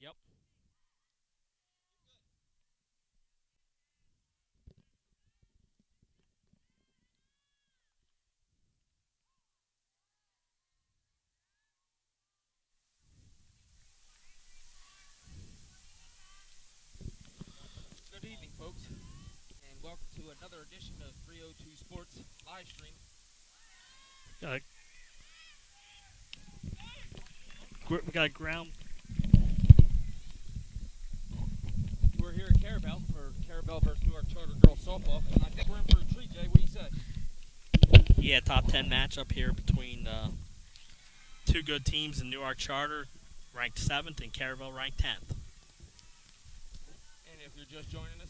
Yep. Good evening, folks, and welcome to another edition of 302 Sports live stream. Got we got a ground. We're here at Caravel for Caravel versus Newark Charter girls softball, and I think we're in for a treat, Jay. What do you say? Yeah, top 10 matchup here between two good teams in Newark Charter, ranked 7th, and Caravel ranked 10th. And if you're just joining us,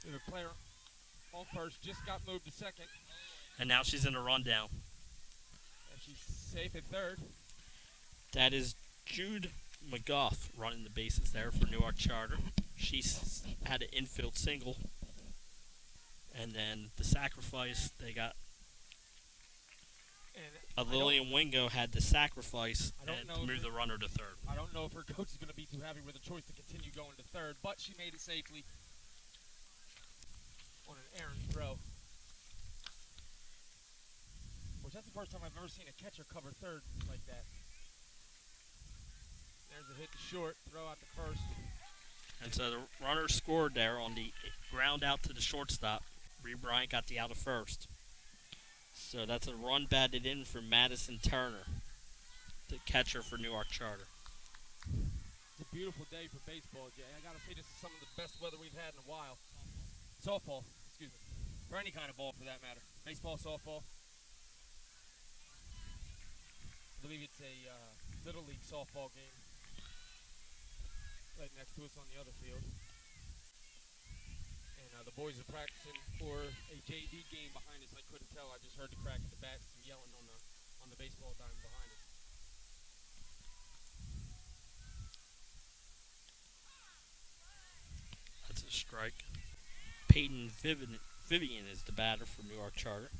the player on first just got moved to second, And now she's in a rundown. and she's safe at third. That is Jude McGough running the bases there for Newark Charter. She's had an infield single. And then the sacrifice, they got And Lillian Wingo had the sacrifice I don't and know to if move the runner to third. I don't know if her coach is going to be too happy with the choice to continue going to third, but she made it safely on an errant throw. Which that's the first time I've ever seen a catcher cover third like that. There's a hit to short, throw out to first. And so the runner scored there on the ground out to the shortstop. Bree Bryant got the out of first. So that's a run batted in for Madison Turner, the catcher for Newark Charter. It's a beautiful day for baseball, Jay. I gotta say this is some of the best weather we've had in a while. Softball, excuse me. For any kind of ball for that matter. Baseball, softball. I believe it's a Little League softball game right next to us on the other field. And the boys are practicing for a JV game behind us. I couldn't tell. I just heard the crack of the bats and yelling on the baseball diamond behind us. That's a strike. Peyton Vivian is the batter for Newark Charter.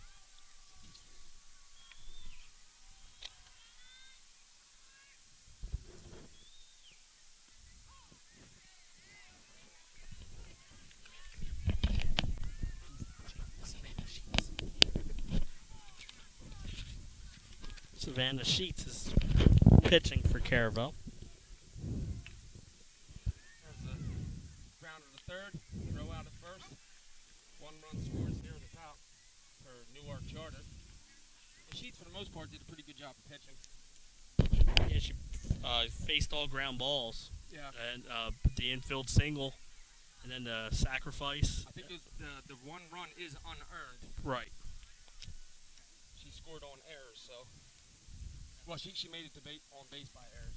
Savannah Sheets is pitching for Caravel. There's a grounder to third, throw out at first. One run scores here at the top for Newark Charter. The Sheets, for the most part, did a pretty good job of pitching. Yeah, she faced all ground balls. Yeah. And the infield single, and then the sacrifice. I think the one run is unearned. Right. She scored on errors, so. Well, she made it to on base by errors.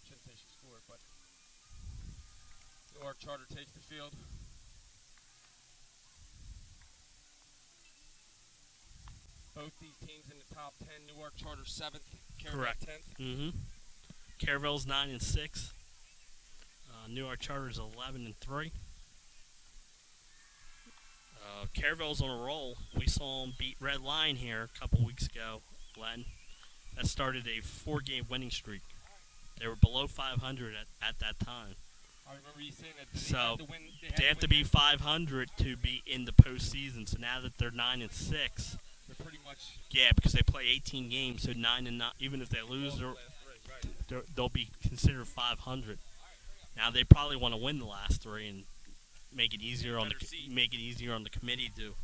Shouldn't say she scored, but Newark Charter takes the field. Both these teams in the top 10. Newark Charter 7th, Caravel Correct. 10th. Mm-hmm. Caravel's 9-6. Newark Charter's 11-3. Caravel's on a roll. We saw them beat Red Line here a couple weeks ago, Glenn. That started a 4-game winning streak. They were below 500 at that time. I remember you saying that So had to win, they have to win be that. 500 to be in the postseason. So now that they're 9-6, They're pretty much yeah, because they play 18 games, so 9-9. Even if they lose, the last three, right. they'll be considered 500. Now they probably want to win the last 3 and make it easier on Better seed. the committee to.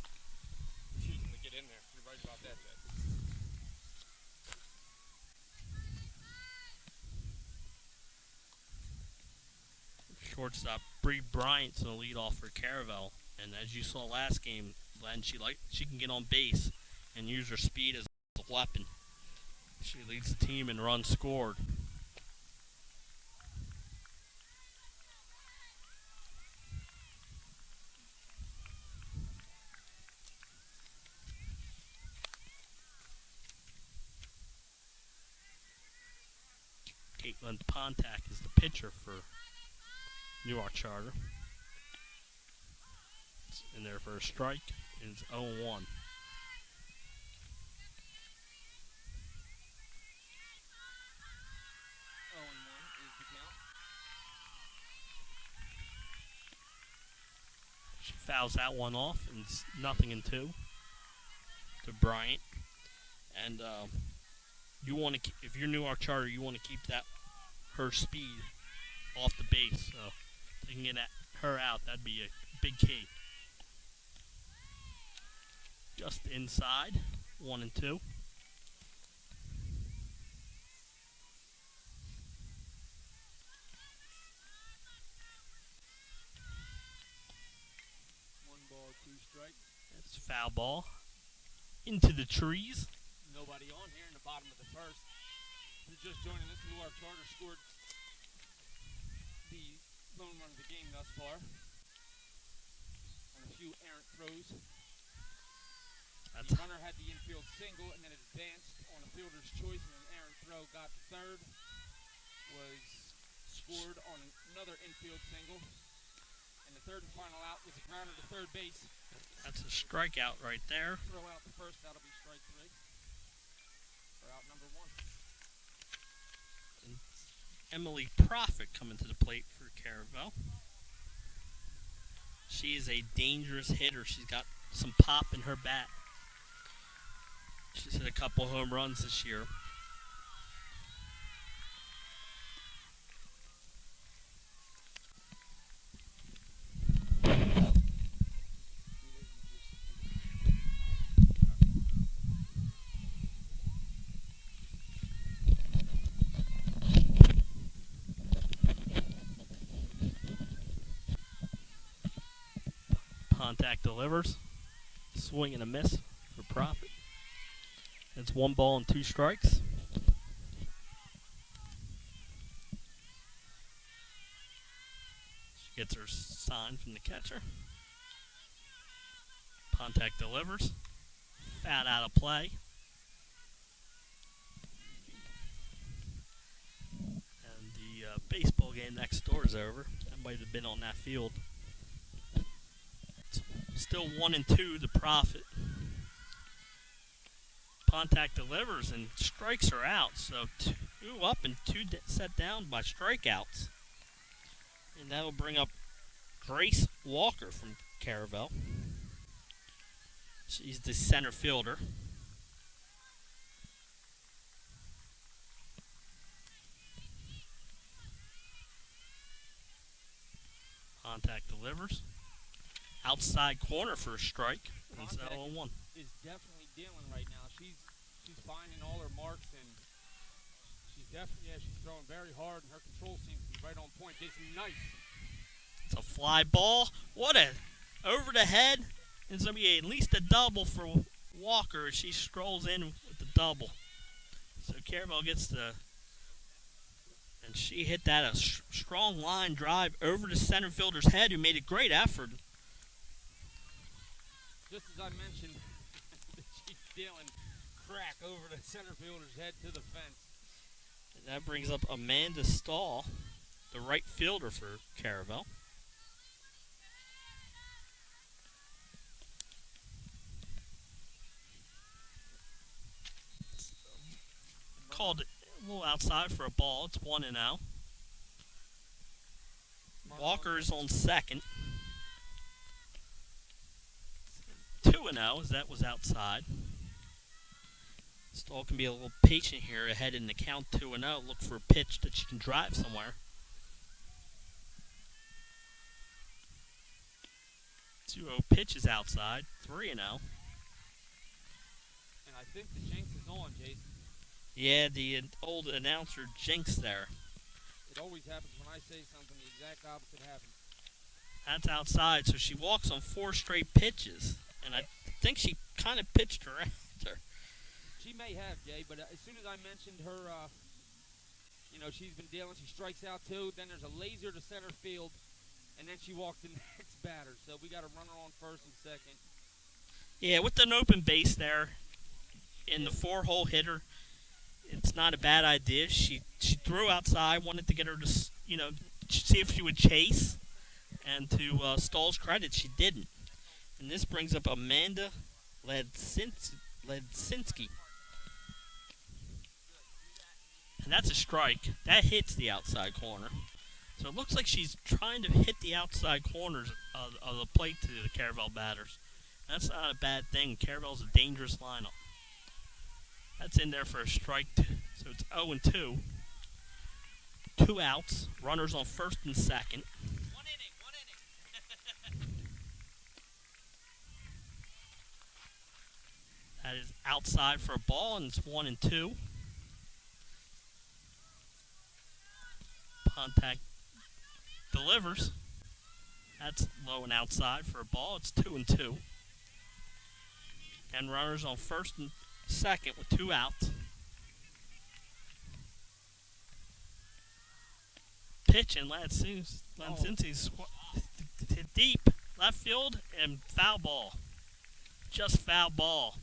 Choosing to get in there. You're right about that, Jay. Shortstop Bree Bryant's in the lead off for Caravel, and as you saw last game, Len, she can get on base and use her speed as a weapon. She leads the team in runs scored. Caitlin Pontac is the pitcher for Newark Charter. It's in there for a strike, and it's 0-1. fouls that one off, and it's 0-2 to Bryant. And you want to, if you're Newark Charter, you want to keep that her speed off the base. So if they can get her out, that'd be a big key. Just inside, 1-2. One ball, two strikes. That's foul ball into the trees. Nobody on here in the bottom of the first. If you're just joining us, Newark Charter scored the lone run of the game thus far on a few errant throws. The runner had the infield single and then advanced on a fielder's choice, and an errant throw got to third. Was scored on another infield single. And the third and final out was a grounder to third base. That's a strikeout right there. Throw out the first, that'll be strike three. For out number one. And Emily Profit coming to the plate for Caravel. She is a dangerous hitter. She's got some pop in her bat. She's hit a couple home runs this year. Contact delivers. Swing and a miss for Profit. It's 1 ball and 2 strikes. She gets her sign from the catcher. Contact delivers. Foul out of play. And the baseball game next door is over. I might have been on that field. It's still 1-2 the Profit. Contact delivers and strikes her out. So 2 up and 2 set down by strikeouts. And that'll bring up Grace Walker from Caravel. She's the center fielder. Contact delivers. Outside corner for a strike. And it's 0-1. Is definitely dealing right now. She's finding all her marks, and she's throwing very hard, and her control seems to be right on point. Jason, nice. It's a fly ball. What a over the head. It's going to be at least a double for Walker as she strolls in with the double. So Caravel gets the, and she hit that a strong line drive over the center fielder's head, who made a great effort. Just as I mentioned, she's dealing crack over the center fielder's head to the fence. And that brings up Amanda Stahl, the right fielder for Caravel. Called it a little outside for a ball. It's 1-0. Walker is on second. 2-0 as that was outside. Stahl can be a little patient here ahead in the count 2-0. Look for a pitch that she can drive somewhere. 2-0 pitch is outside. 3-0. And I think the jinx is on, Jason. Yeah, the old announcer jinx there. It always happens when I say something, the exact opposite happens. That's outside, so she walks on 4 straight pitches. And I think she kind of pitched her after. She may have, Jay, but as soon as I mentioned her, she's been dealing, she strikes out 2, then there's a laser to center field, and then she walks the next batter. So we got a runner on first and second. Yeah, with an open base there in the 4-hole hitter, it's not a bad idea. She threw outside, wanted to get her to, see if she would chase. And to Stahl's credit, she didn't. And this brings up Amanda Ledsinski. And that's a strike. That hits the outside corner. So it looks like she's trying to hit the outside corners of the plate to the Caravel batters. That's not a bad thing. Caravel's a dangerous lineup. That's in there for a strike. So it's 0-2. 2 outs. Runners on first and second. One inning. That is outside for a ball, and it's 1-2. Contact delivers. That's low and outside for a ball. It's 2-2. And runners on first and second with 2 outs. Pitch and Lancincy's deep left field and foul ball. Just foul ball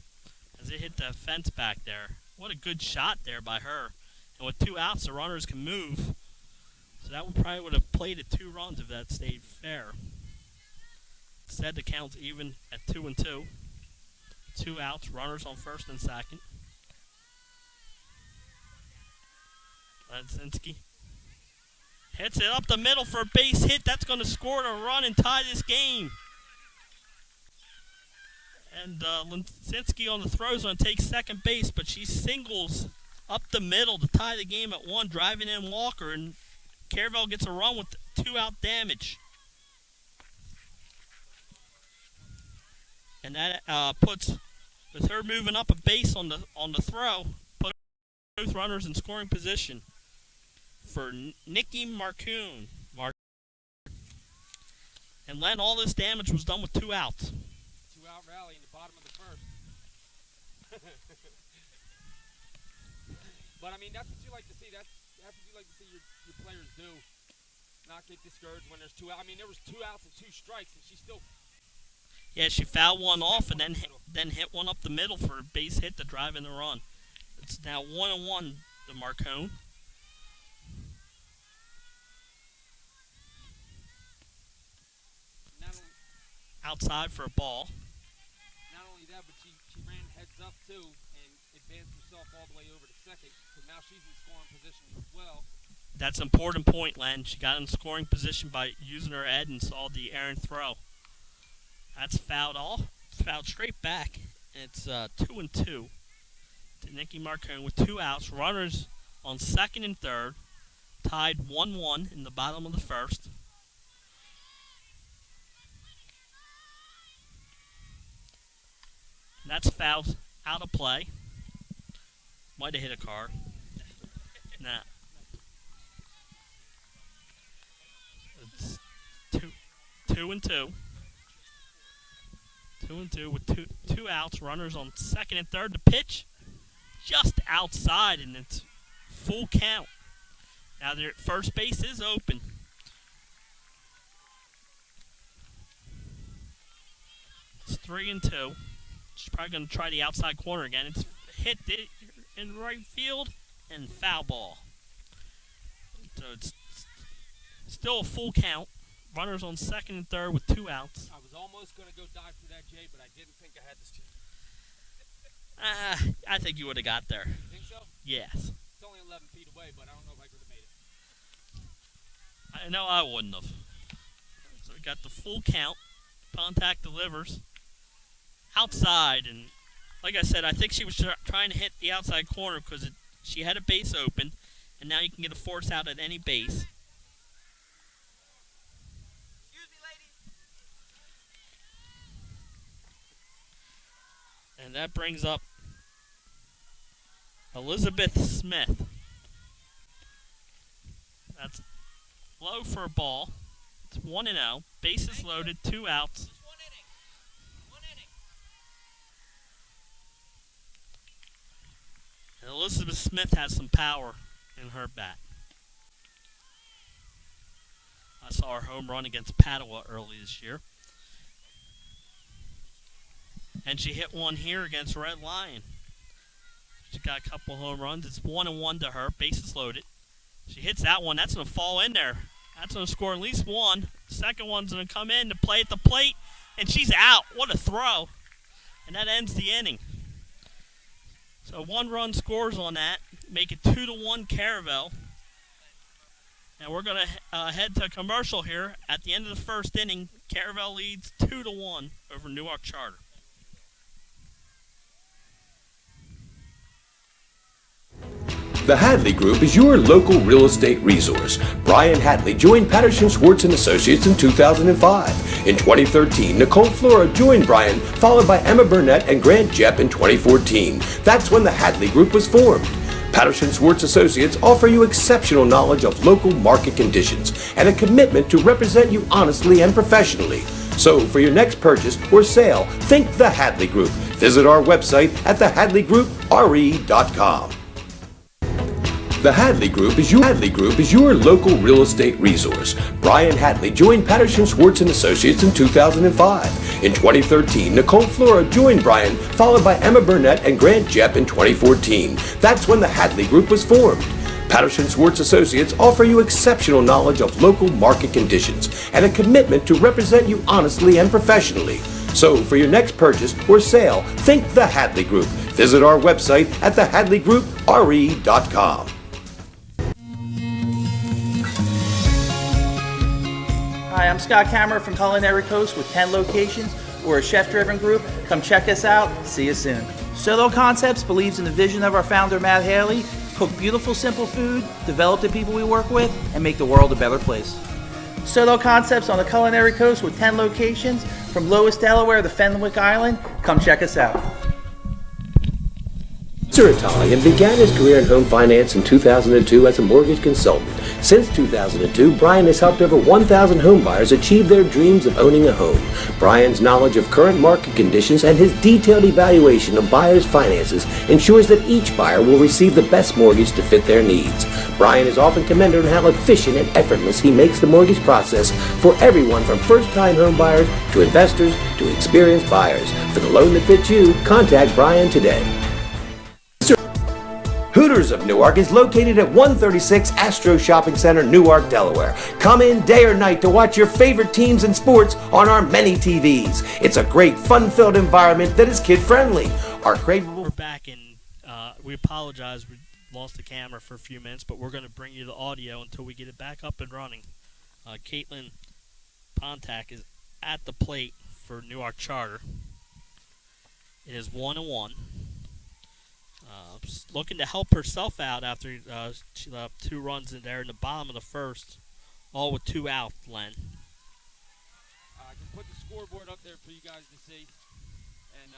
as it hit the fence back there. What a good shot there by her. And with 2 outs, the runners can move. So that probably would have played at 2 runs if that stayed fair. Instead, the count's even at 2-2. 2 outs, runners on first and second. Lancinski hits it up the middle for a base hit. That's going to score a run and tie this game. And Lancinski on the throw is going to take second base, but she singles up the middle to tie the game at 1, driving in Walker, and Caravel gets a run with 2 out damage. And that puts, with her moving up a base on the throw, put both runners in scoring position for Nikki Marcoon. And Len, all this damage was done with 2 outs. 2-out rally in the bottom of the first. But I mean, that's what you like to see. That's what you like to see your players do. Not get discouraged when there's 2 outs. I mean, there was 2 outs and 2 strikes, and she still. Yeah, she fouled one off and then hit one up the middle for a base hit to drive in the run. It's now 1-1 to Marcone. Outside for a ball. Not only that, but she ran heads up too and advanced herself all the way over to second. So now she's in scoring position as well. That's an important point, Len. She got in scoring position by using her head and saw the errant throw. That's fouled straight back. And it's 2-2 to Nikki Marcone with 2 outs. Runners on second and third. Tied 1-1 in the bottom of the first. And that's fouled out of play. Might have hit a car. Nah. It's 2-2. 2-2 with two outs. Runners on second and third. The pitch just outside, and it's full count. Now their first base is open. It's 3-2. She's probably going to try the outside corner again. It's hit in right field and foul ball. So it's still a full count. Runners on second and third with 2 outs. I was almost going to go dive for that, Jay, but I didn't think I had this chance. I think you would have got there. You think so? Yes. It's only 11 feet away, but I don't know if I could have made it. I know I wouldn't have. So we got the full count. Contact delivers. Outside, and like I said, I think she was trying to hit the outside corner because she had a base open, and now you can get a force out at any base. Excuse me, lady. And that brings up Elizabeth Smith. That's low for a ball. It's 1-0. Bases loaded, 2 outs. And Elizabeth Smith has some power in her bat. I saw her home run against Padua early this year. And she hit one here against Red Lion. She got a couple home runs. It's 1-1 to her. Bases loaded. She hits that one. That's going to fall in there. That's going to score at least one. Second one's going to come in to play at the plate. And she's out. What a throw. And that ends the inning. So 1 run scores on that. Make it 2-1 Caravel. And we're going to head to commercial here. At the end of the first inning, Caravel leads 2-1 over Newark Charter. The Hadley Group is your local real estate resource. Brian Hadley joined Patterson Schwartz and Associates in 2005. In 2013, Nicole Flora joined Brian, followed by Emma Burnett and Grant Jepp in 2014. That's when the Hadley Group was formed. Patterson Schwartz Associates offer you exceptional knowledge of local market conditions and a commitment to represent you honestly and professionally. So for your next purchase or sale, think the Hadley Group. Visit our website at thehadleygroupre.com. The Hadley Group is your local real estate resource. Brian Hadley joined Patterson Schwartz and Associates in 2005. In 2013, Nicole Flora joined Brian, followed by Emma Burnett and Grant Jepp in 2014. That's when the Hadley Group was formed. Patterson Schwartz Associates offer you exceptional knowledge of local market conditions and a commitment to represent you honestly and professionally. So for your next purchase or sale, think the Hadley Group. Visit our website at thehadleygroupre.com. Hi, I'm Scott Kammerer from Culinary Coast with 10 locations. We're a chef-driven group. Come check us out. See you soon. Solo Concepts believes in the vision of our founder, Matt Haley. Cook beautiful, simple food, develop the people we work with, and make the world a better place. Solo Concepts on the Culinary Coast with 10 locations from Lewis, Delaware to Fenwick Island. Come check us out. Mr. Italian began his career in home finance in 2002 as a mortgage consultant. Since 2002, Brian has helped over 1,000 home buyers achieve their dreams of owning a home. Brian's knowledge of current market conditions and his detailed evaluation of buyers' finances ensures that each buyer will receive the best mortgage to fit their needs. Brian is often commended on how efficient and effortless he makes the mortgage process for everyone from first-time home buyers to investors to experienced buyers. For the loan that fits you, contact Brian today. Hooters of Newark is located at 136 Astro Shopping Center, Newark, Delaware. Come in day or night to watch your favorite teams and sports on our many TVs. It's a great, fun-filled environment that is kid-friendly. We're back, and we apologize. We lost the camera for a few minutes, but we're going to bring you the audio until we get it back up and running. Caitlin Pontac is at the plate for Newark Charter. It is 1-1. Looking to help herself out after she left 2 runs in there in the bottom of the first, all with 2 out, Len. I can put the scoreboard up there for you guys to see, and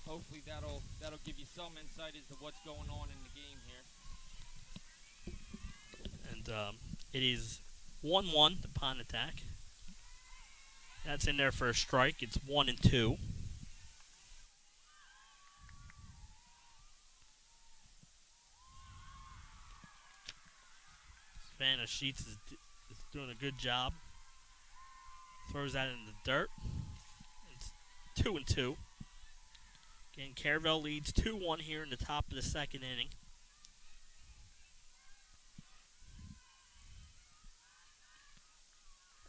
hopefully that'll give you some insight as to what's going on in the game here. And it is 1-1 to Pontac. That's in there for a strike. It's 1-2. Savannah Sheets is doing a good job. Throws that in the dirt. It's 2-2. Again, Caravel leads 2-1 here in the top of the second inning.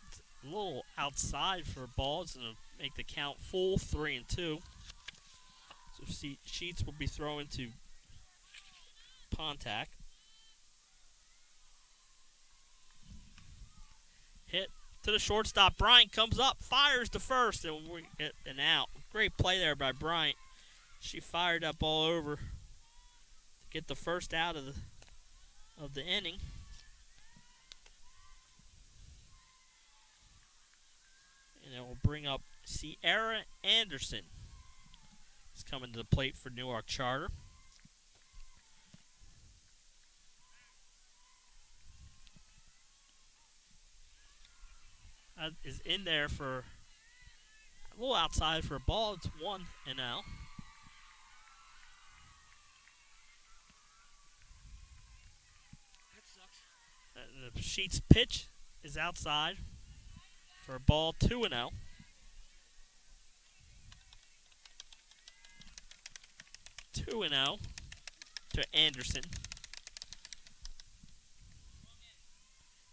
It's a little outside for a ball. It's going to make the count full, 3-2. So Sheets will be throwing to Pontac. Hit to the shortstop. Bryant comes up, fires to first, and we get an out. Great play there by Bryant. She fired that ball over to get the first out of the inning. And it will bring up Sierra Anderson. He's coming to the plate for Newark Charter. Is in there for a little outside for a ball. It's 1-0. That sucks. The Sheets pitch is outside for a ball. 2-0. To Anderson.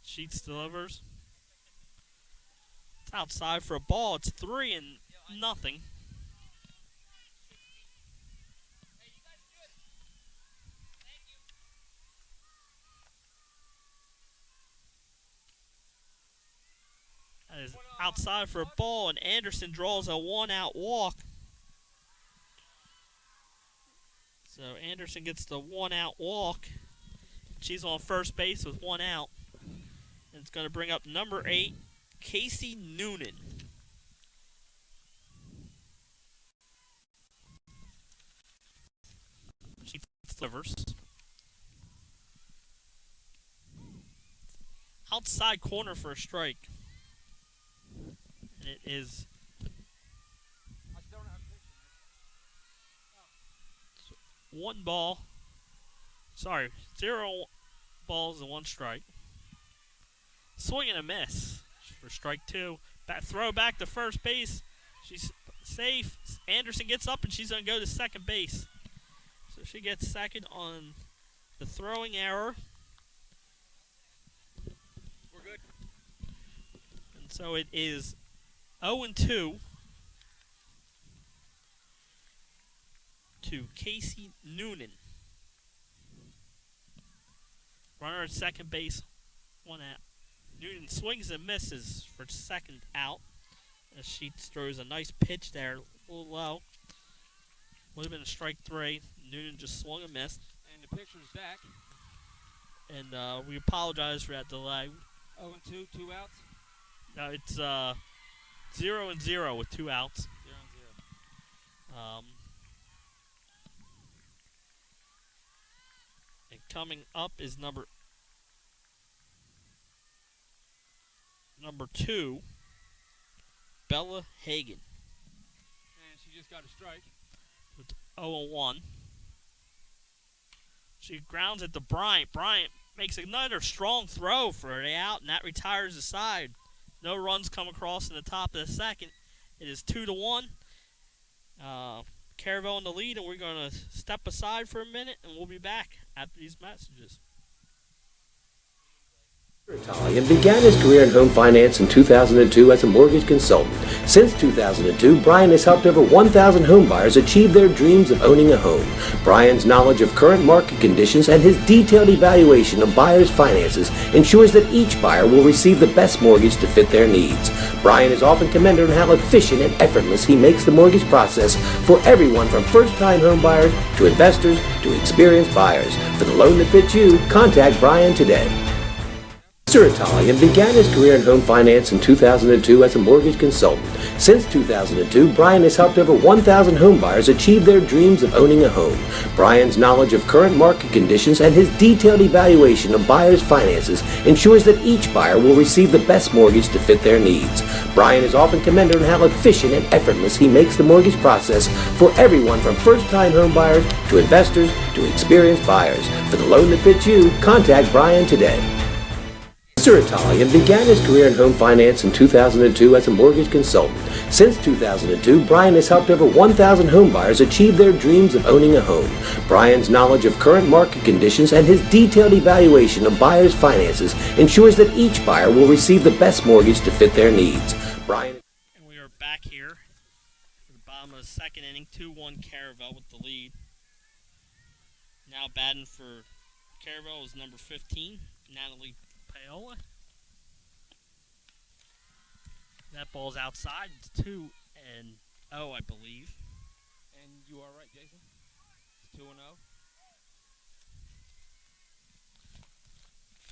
Sheets delivers. Outside for a ball. It's 3-0. That is outside for a ball, and Anderson draws a 1-out walk. So Anderson gets the 1-out walk. She's on first base with 1 out. And it's going to bring up number 8, Casey Noonan. She delivers. Outside corner for a strike. And it is 1 ball. Sorry, 0 balls and 1 strike. Swing and a miss for strike 2. Throw back to first base. She's safe. Anderson gets up and she's going to go to second base. So she gets second on the throwing error. We're good. And so it is 0-2 to Casey Noonan. Runner at second base, 1 out. Noonan swings and misses for second out. As she throws a nice pitch there, a little low. Would have been a strike 3. Noonan just swung and missed. And the pitcher's back. And we apologize for that delay. 0-2, 2 outs. No, it's 0-0 with 2 outs. 0-0. And coming up is number 2, Bella Hagan. And she just got a strike. With 0-1. She grounds it to Bryant. Bryant makes another strong throw for the out, and that retires the side. No runs come across in the top of the second. It is 2-1. Caravel in the lead, and we're going to step aside for a minute, and we'll be back after these messages. Italian began his career in home finance in 2002 as a mortgage consultant. Since 2002, Brian has helped over 1,000 home buyers achieve their dreams of owning a home. Brian's knowledge of current market conditions and his detailed evaluation of buyers' finances ensures that each buyer will receive the best mortgage to fit their needs. Brian is often commended on how efficient and effortless he makes the mortgage process for everyone from first-time home buyers to investors to experienced buyers. For the loan that fits you, contact Brian today. Mr. Italian began his career in home finance in 2002 as a mortgage consultant. Since 2002, Brian has helped over 1,000 home buyers achieve their dreams of owning a home. Brian's knowledge of current market conditions and his detailed evaluation of buyers' finances ensures that each buyer will receive the best mortgage to fit their needs. Brian is often commended on how efficient and effortless he makes the mortgage process for everyone from first-time home buyers to investors to experienced buyers. For the loan that fits you, contact Brian today. Mr. Italian began his career in home finance in 2002 as a mortgage consultant. Since 2002, Brian has helped over 1,000 home buyers achieve their dreams of owning a home. Brian's knowledge of current market conditions and his detailed evaluation of buyers' finances ensures that each buyer will receive the best mortgage to fit their needs. Brian. And we are back here at the bottom of the second inning, 2-1 Caravel with the lead. Now batting for Caravel is number 15, Natalie Paola. That ball's outside. It's 2-0, I believe. And you are right, Jason. It's 2-0.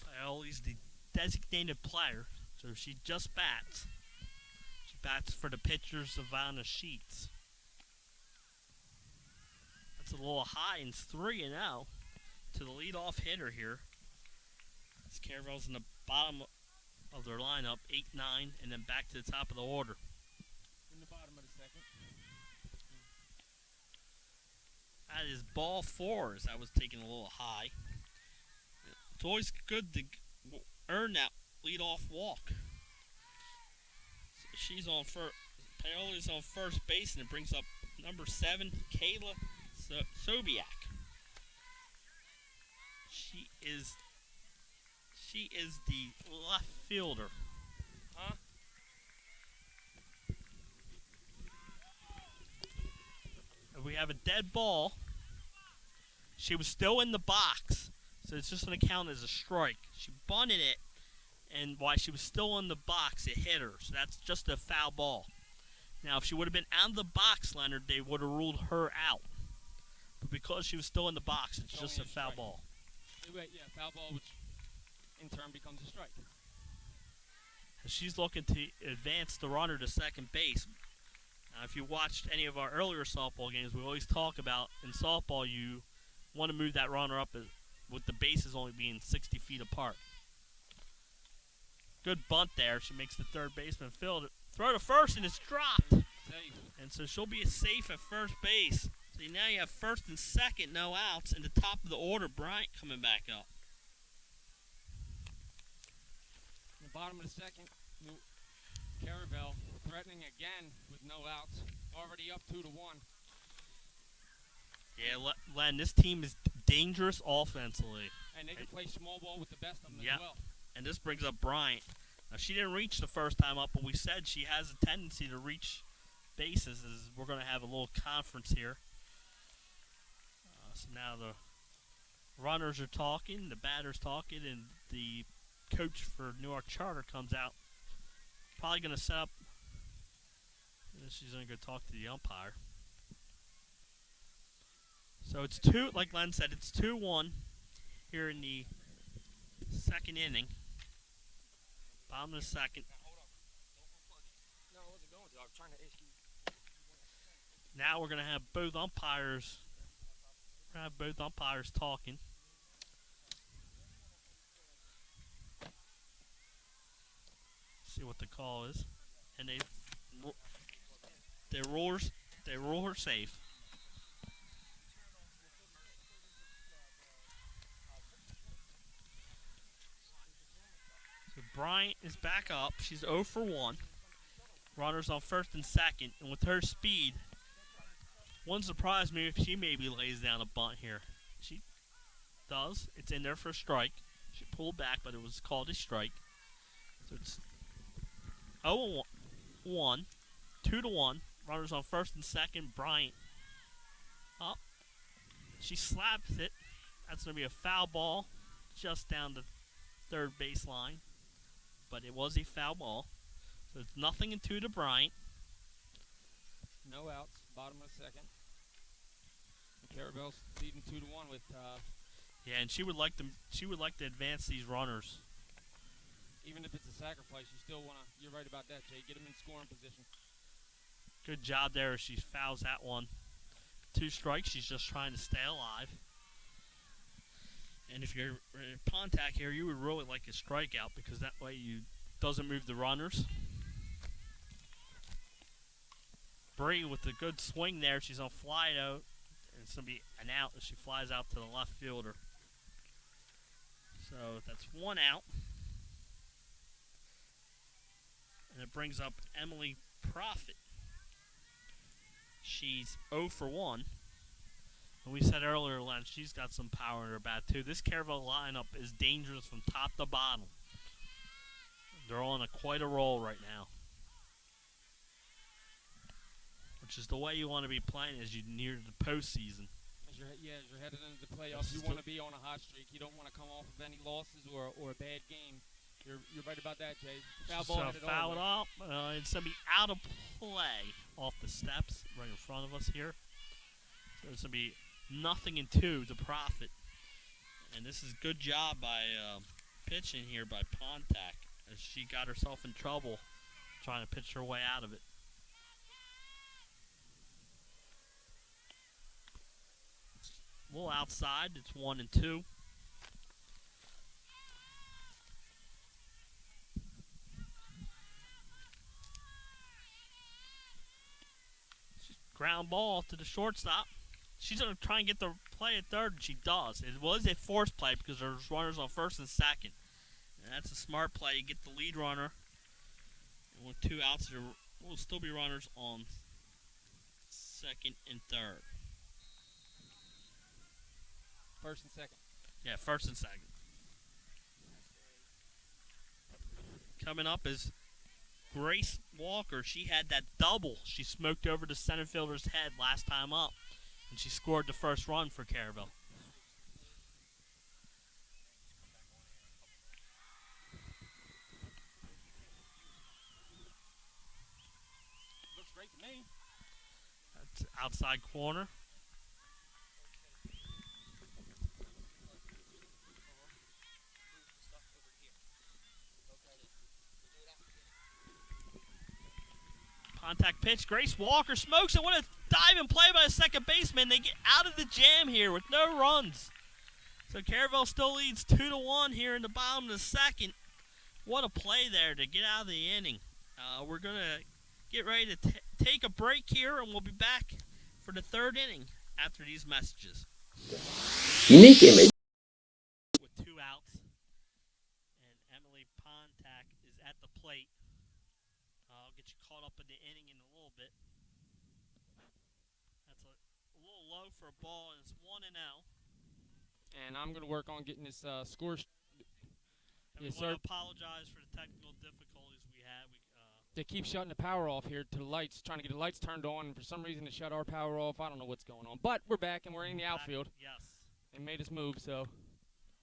Paola's the designated player, so she just bats. She bats for the pitcher, Savannah Sheets. That's a little high, and it's 3-0 to the leadoff hitter here. Caravel's in the bottom of their lineup, 8-9, and then back to the top of the order. In the bottom of the second. That is ball 4, as I was taking a little high. It's always good to earn that leadoff walk. So she's on first. Paola's on first base, and it brings up number 7, Kayla Sobiak. She is the left fielder. Huh? We have a dead ball. She was still in the box, so it's just going to count as a strike. She bunted it, and while she was still in the box, it hit her. So that's just a foul ball. Now, if she would have been out of the box, Leonard, they would have ruled her out. But because she was still in the box, it's just a foul ball. Yeah, foul ball, which in turn becomes a strike. She's looking to advance the runner to second base. Now, if you watched any of our earlier softball games, we always talk about in softball you want to move that runner up with the bases only being 60 feet apart. Good bunt there. She makes the third baseman field it. Throw to first, and it's dropped. Safe. And so she'll be safe at first base. So now you have first and second, no outs, and the top of the order, Bryant coming back up. In the bottom of the second, Caravel threatening again with no outs. Already up 2-1. Yeah, Len, this team is dangerous offensively. And they can play small ball with the best of them Yep. as well. And this brings up Bryant. Now, she didn't reach the first time up, but we said she has a tendency to reach bases. As we're going to have a little conference here. So now the runners are talking, the batter's talking, and the coach for Newark Charter comes out. Probably going to set up. She's going to go talk to the umpire. So it's like Len said, it's 2-1 here in the second inning. Bottom of the second. No, I wasn't going to. I was trying to ask you. Now we're going to have both umpires. Talking. See what the call is, and they rule her safe. So Bryant is back up. She's 0 for 1. Runners on first and second, and with her speed, wouldn't surprise me if she maybe lays down a bunt here. She does. It's in there for a strike. She pulled back, but it was called a strike. So it's 0-1, 2-1. Runners on first and second. Bryant up. She slaps it. That's going to be a foul ball just down the third baseline. But it was a foul ball. So it's 0-2 to Bryant. No outs. Bottom of the second. And Caravel's leading 2-1 with. Yeah, and she would like to advance these runners. Even if it's a sacrifice, you still want to. You're right about that, Jay. Get them in scoring position. Good job there as she fouls that one. 2 strikes. She's just trying to stay alive. And if you're in Pontac here, you would really like a strikeout because that way you doesn't move the runners. Bree with a good swing there. She's on fly out. And it's going to be an out as she flies out to the left fielder. So that's 1 out. And it brings up Emily Profit. She's 0 for 1. And we said earlier, Len, she's got some power in her bat, too. This Caravel lineup is dangerous from top to bottom. They're on quite a roll right now. Which is the way you want to be playing as you near the postseason. As you're headed into the playoffs, you want to be on a hot streak. You don't want to come off of any losses or a bad game. You're right about that, Jay. Foul ball. So foul it up. It's going to be out of play off the steps right in front of us here. So it's going to be 0-2 to Profit. And this is a good job by pitching here by Pontac as she got herself in trouble trying to pitch her way out of it. A little outside. It's 1-2. Ground ball to the shortstop. She's going to try and get the play at third, and she does. It was a forced play because there's runners on first and second. And that's a smart play. You get the lead runner. And with 2 outs, there will still be runners on second and third. First and second. Yeah, first and second. Coming up is Grace Walker. She had that double. She smoked over the center fielder's head last time up. And she scored the first run for Caravel. great to me. That's outside corner. Contact pitch. Grace Walker smokes it. What a diving play by the second baseman. They get out of the jam here with no runs. So Caravel still leads 2-1 here in the bottom of the second. What a play there to get out of the inning. We're going to get ready to take a break here, and we'll be back for the third inning after these messages. Unique image. With 2 outs, and Emily Pontac is at the plate. I'll get you caught up in the inning in a little bit. That's a little low for a ball, and it's 1-0. And I'm going to work on getting this score. Yes, we want to apologize for the technical difficulties we had. They keep shutting the power off here to the lights, trying to get the lights turned on, and for some reason they shut our power off. I don't know what's going on. But we're back, and we're in the outfield. Yes. They made us move, so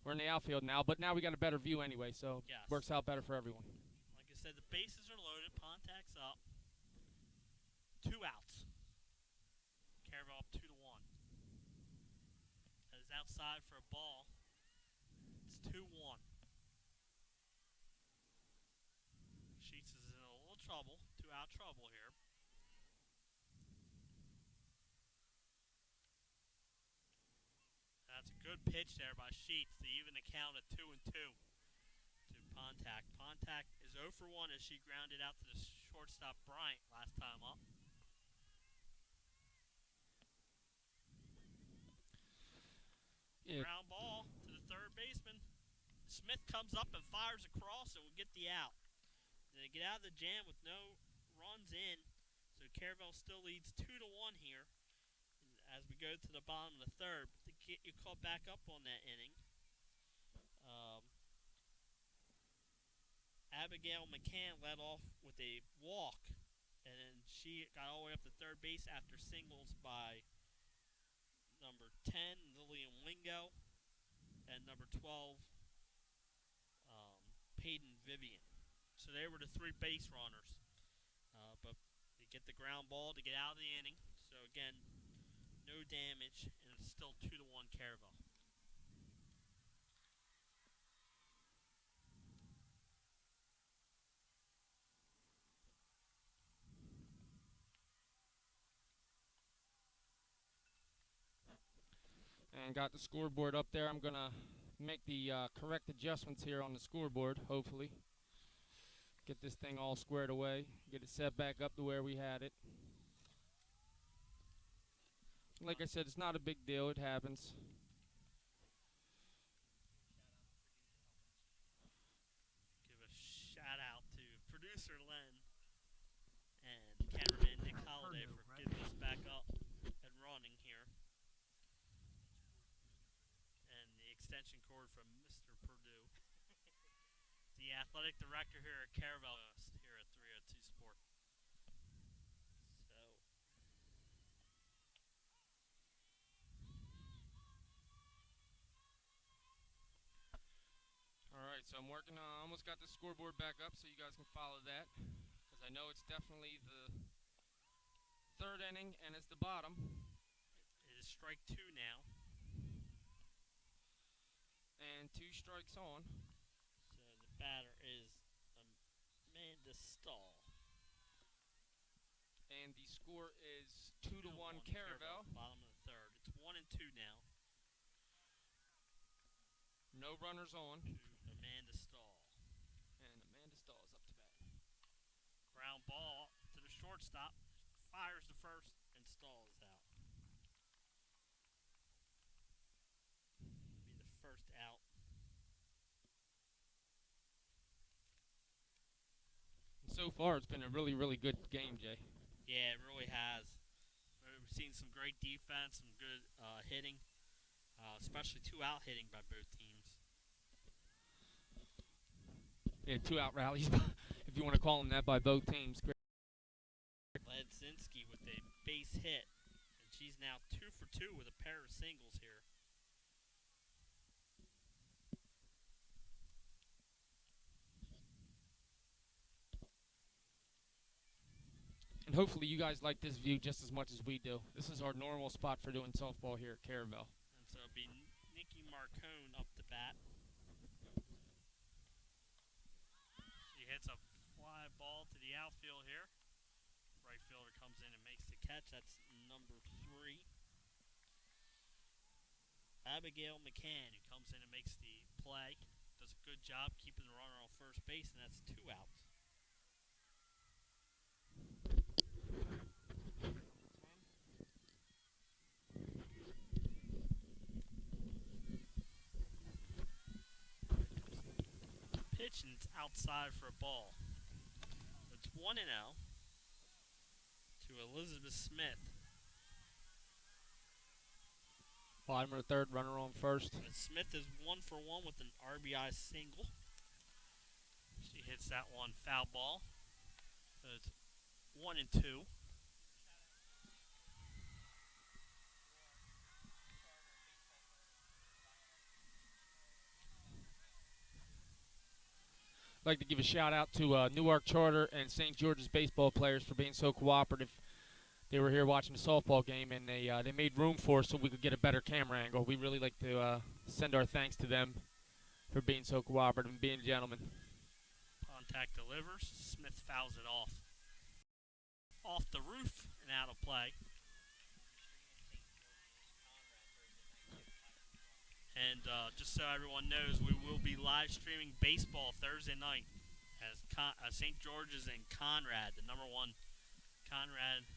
we're in the outfield now. But now we got a better view anyway, so yes. Works out better for everyone. Like I said, the bases are loaded. Pontac's up. 2 outs. Caravel up 2-1. That is outside for a ball. It's 2-1. Sheets is in a little trouble. 2-out trouble here. That's a good pitch there by Sheets to even the count at 2-2 to Pontac. Pontac is 0 for 1 as she grounded out to the shortstop Bryant last time up. Yeah. Ground ball to the third baseman. Smith comes up and fires across and will get the out. They get out of the jam with no runs in, so Caravel still leads 2-1 here as we go to the bottom of the third. To get you caught back up on that inning, Abigail McCann led off with a walk, and then she got all the way up to third base after singles by number 10, Lillian Wingo, and number 12, Peyton Vivian. So they were the 3 base runners. But they get the ground ball to get out of the inning. So again, no damage, and it's still 2-1 Caravel. And got the scoreboard up there. I'm going to make the correct adjustments here on the scoreboard, hopefully. Get this thing all squared away. Get it set back up to where we had it. Like I said, it's not a big deal. It happens. Give a shout out to producer Len and cameraman Nick Holliday for getting us back up and running here. And the extension cord from Mr. Purdue. The athletic director here at Caravel here at 302 Sport. Alright, so I'm working on, almost got the scoreboard back up so you guys can follow that. Because I know it's definitely the third inning and it's the bottom. It is strike 2 now. And 2 strikes on. So the batter is Amanda Stahl. And the score is 2-1 Caravel. Bottom of the third. It's 1-2 now. No runners on. To Amanda Stahl. And Amanda Stahl is up to bat. Ground ball to the shortstop. Fires the first, and Stahl is out. Be the first out. So far, it's been a really, really good game, Jay. Yeah, it really has. We've seen some great defense, some good hitting, especially 2-out hitting by both teams. Yeah, 2-out rallies, if you want to call them that, by both teams. Great. Ledzinski with a base hit, and she's now 2 for 2 with a pair of singles here. And hopefully you guys like this view just as much as we do. This is our normal spot for doing softball here at Caravel. And so it'll be Nikki Marcone up the bat. She hits a fly ball to the outfield here. Right fielder comes in and makes the catch. That's number 3. Abigail McCann, who comes in and makes the play, does a good job keeping the runner on first base, and that's 2 outs. Pitch, and it's outside for a ball. It's 1-0 to Elizabeth Smith. Bottom of the third, runner on first. And Smith is 1 for 1 with an RBI single. She hits that one foul ball. So it's 1-2. I'd like to give a shout out to Newark Charter and St. George's baseball players for being so cooperative. They were here watching the softball game, and they made room for us so we could get a better camera angle. We really like to send our thanks to them for being so cooperative and being gentlemen. Contact delivers. Smith fouls it off. Off the roof and out of play. And just so everyone knows, we will be live streaming baseball Thursday night as St. George's and Conrad, the number 1 Conrad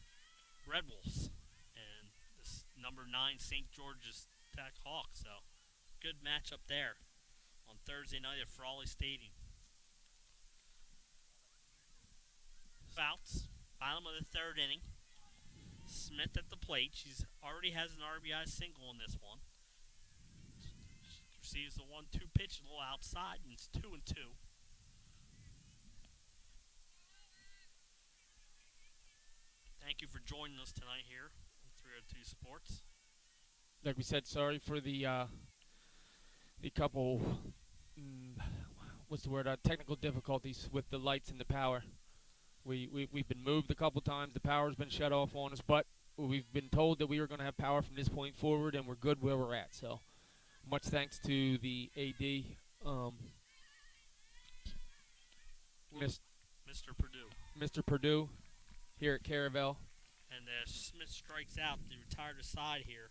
Red Wolves, and this number 9 St. George's Tech Hawks. So good matchup there on Thursday night at Frawley Stadium. Outs, bottom of the 3rd inning. Smith at the plate. She's already has an RBI single in this one. Receives the 1-2 pitch a little outside, and it's 2-2. Thank you for joining us tonight here on 302 Sports. Like we said, sorry for the couple, technical difficulties with the lights and the power. We've been moved a couple times. The power's been shut off on us, but we've been told that we were going to have power from this point forward, and we're good where we're at. So much thanks to the AD, Mr. Purdue. Mr. Purdue here at Caravel. And Smith strikes out to retire the side here.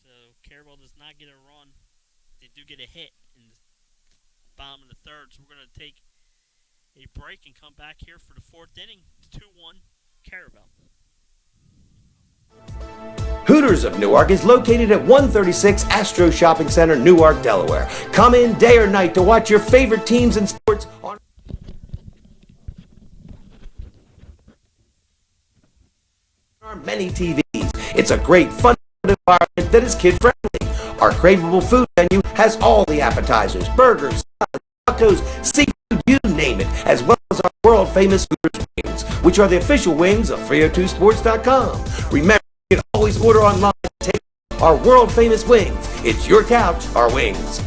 So Caravel does not get a run. They do get a hit in the bottom of the 3rd. So we're going to take a break and come back here for the 4th inning. 2-1 Caravel. Hooters of Newark is located at 136 Astro Shopping Center, Newark, Delaware. Come in day or night to watch your favorite teams and sports on our many TVs. It's a great, fun environment that is kid-friendly. Our craveable food menu has all the appetizers, burgers, salads, tacos, seafood, you name it, as well as our world-famous Hooters wings, which are the official wings of 302sports.com. Remember, you can always order online and take our world-famous wings. It's your couch, our wings.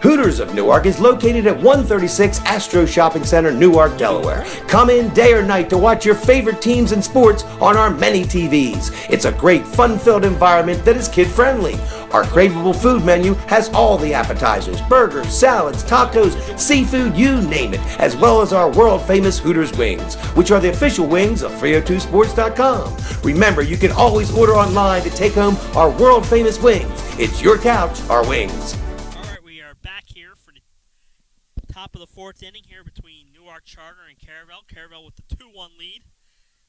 Hooters of Newark is located at 136 Astro Shopping Center, Newark, Delaware. Come in day or night to watch your favorite teams and sports on our many TVs. It's a great, fun-filled environment that is kid-friendly. Our craveable food menu has all the appetizers, burgers, salads, tacos, seafood, you name it, as well as our world-famous Hooters wings, which are the official wings of 302sports.com. Remember, you can always order online to take home our world-famous wings. It's your couch, our wings. Back here for the top of the 4th inning here between Newark Charter and Caravel. Caravel with the 2-1 lead.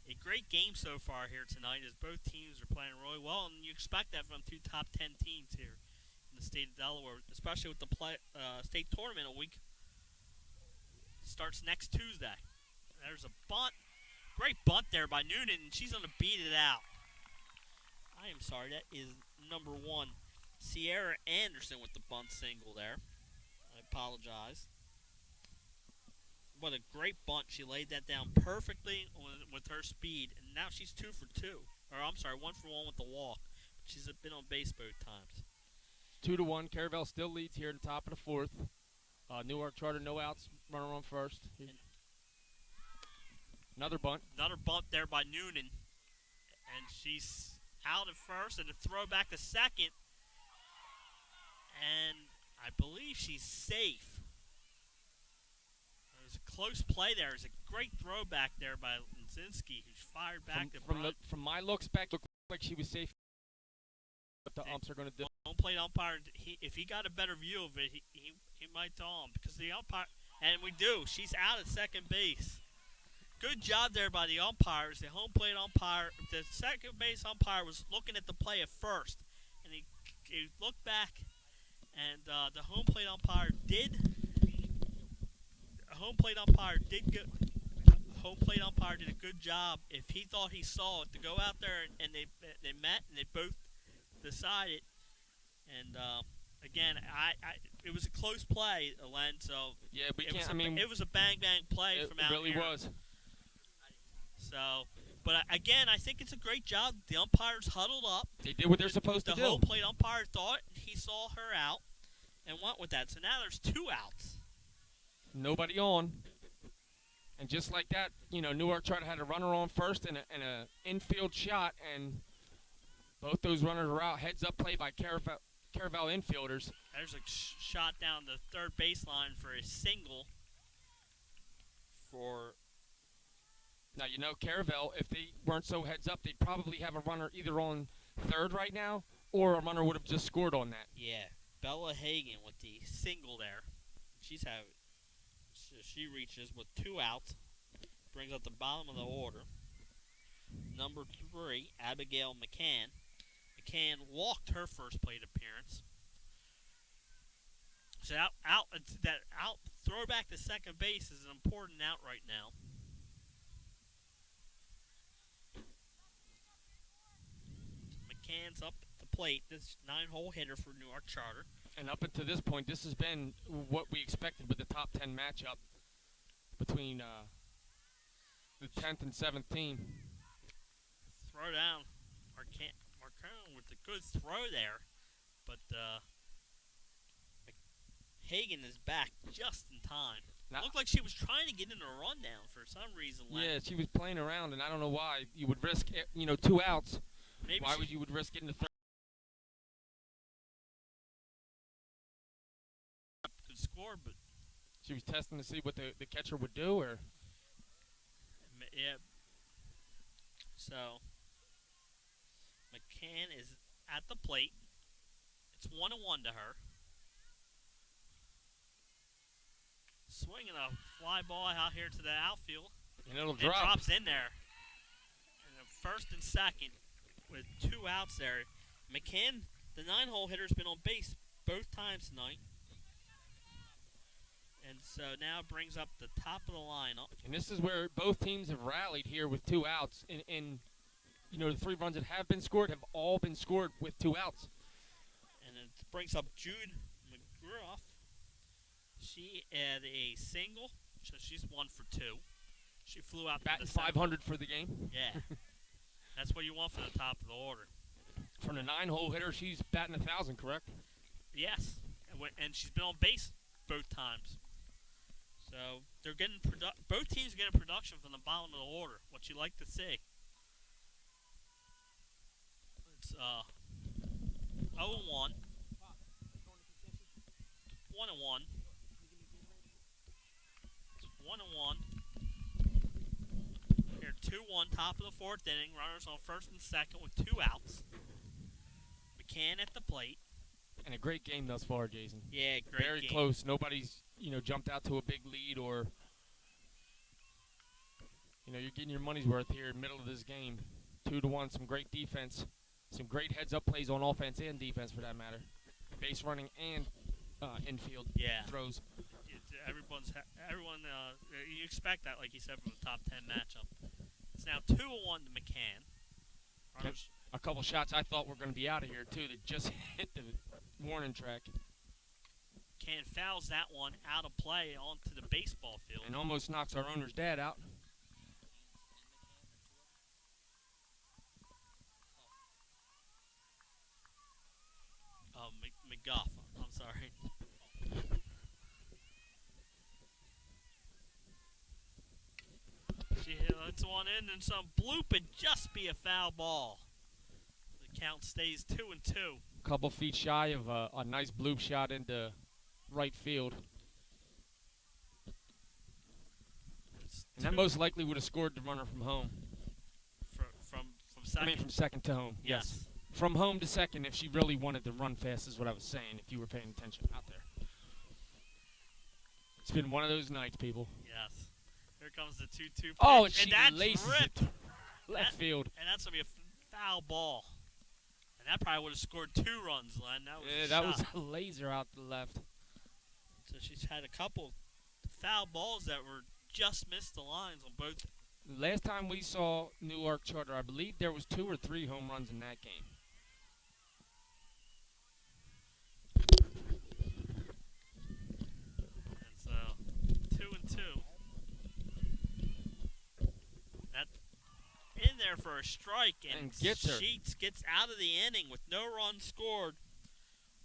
A great game so far here tonight as both teams are playing really well, and you expect that from 2 top 10 teams here in the state of Delaware, especially with the state tournament a week. Starts next Tuesday. There's a bunt. Great bunt there by Noonan, and she's going to beat it out. I am sorry, that is number 1. Sierra Anderson with the bunt single there. I apologize. What a great bunt. She laid that down perfectly with her speed. And now she's 2 for 2. Or I'm sorry, 1 for 1 with the walk. She's been on base both times. 2-1. Caravel still leads here at the top of the 4th. Newark Charter, no outs. Runner on first. Another bunt. Another bump there by Noonan. And she's out at first, and a throw back to second. And I believe she's safe. It was a close play there. It was a great throw back there by Linzinski, who's fired back to Bryant. From my looks back, looked like she was safe. What the umps are going to do. Home plate umpire, if he got a better view of it, he might tell him. Because the umpire, and we do, she's out at second base. Good job there by the umpires. The home plate umpire, the second base umpire was looking at the play at first. And he looked back, and the home plate umpire did a good job. If he thought he saw it, to go out there and they met and they both decided. And again, it was a close play, Len. So yeah, we it can't. It was a bang play from out here. It really was. So, but again, I think it's a great job. The umpires huddled up. They did what they're supposed to do. The home plate umpire thought he saw her out and went with that. So now there's 2 outs. Nobody on. And just like that, Newark Charter had a runner on first and an infield shot, and both those runners were out. Heads up play by Caravel infielders. There's a shot down the third baseline for a single for... Now, Caravel, if they weren't so heads up, they'd probably have a runner either on third right now, or a runner would have just scored on that. Yeah, Bella Hagan with the single there. She reaches with 2 outs, brings up the bottom of the order. Number 3, Abigail McCann. McCann walked her first plate appearance. So that throw back to second base is an important out right now. McCann's up at the plate. This 9-hole hitter for Newark Charter. And up until this point, this has been what we expected with the top 10 matchup between the 10th and 7th team. Throw down. Marcano with a good throw there. But Hagan is back just in time. It looked like she was trying to get in a rundown for some reason. Yeah, she was playing around, and I don't know why. You would risk, 2 outs. Maybe why would you risk getting the third? Could score, but she was testing to see what the catcher would do, or yeah. So McCann is at the plate. It's 1-1 to her. Swinging a fly ball out here to the outfield. And it'll drop. It drops in there. And first and second with 2 outs there. McCann, the 9-hole hitter, has been on base both times tonight. And so now brings up the top of the lineup. And this is where both teams have rallied here with 2 outs. And the 3 runs that have been scored have all been scored with 2 outs. And it brings up Jude McGruff. She had a single, so she's 1 for 2. She flew out batting 500 for the game. Yeah, that's what you want for the top of the order. From the 9-hole hitter, she's batting 1,000, correct? Yes, and she's been on base both times. So they're getting both teams are getting production from the bottom of the order. What you like to see. It's 0-1, 1-1. It's 1-1. Here, 2-1, top of the 4th inning. Runners on first and second with 2 outs. McCann at the plate. And a great game thus far, Jason. Yeah, great Very game. close. Nobody's, jumped out to a big lead or, you're getting your money's worth here in the middle of this game. 2-1, some great defense. Some great heads-up plays on offense and defense, for that matter. Base running and infield throws. Everyone. You expect that, like you said, from the top 10 matchup. It's now 2-1 to McCann. Runners. A couple shots I thought were going to be out of here, too, that just hit the warning track. McCann fouls that one out of play onto the baseball field. And almost knocks our owner's dad out. McGuff. I'm sorry. Puts one in and some bloop and just be a foul ball. The count stays 2-2. Couple feet shy of a nice bloop shot into right field. And that most likely would have scored the runner from home. From second? I mean, from second to home. Yes. From home to second if she really wanted to run fast is what I was saying, if you were paying attention out there. It's been one of those nights, people. Yes. Here comes the 2-2 pitch. Oh, and she that's laces ripped. it left field. And that's going to be a foul ball. And that probably would have scored 2 runs, Len. That was Yeah, a that shot. was a laser out the left. So she's had a couple foul balls that were just missed the lines on both. Last time we saw Newark Charter, I believe there was 2 or 3 home runs in that game. And so 2-2. That in there for a strike, and gets her. Sheets gets out of the inning with no runs scored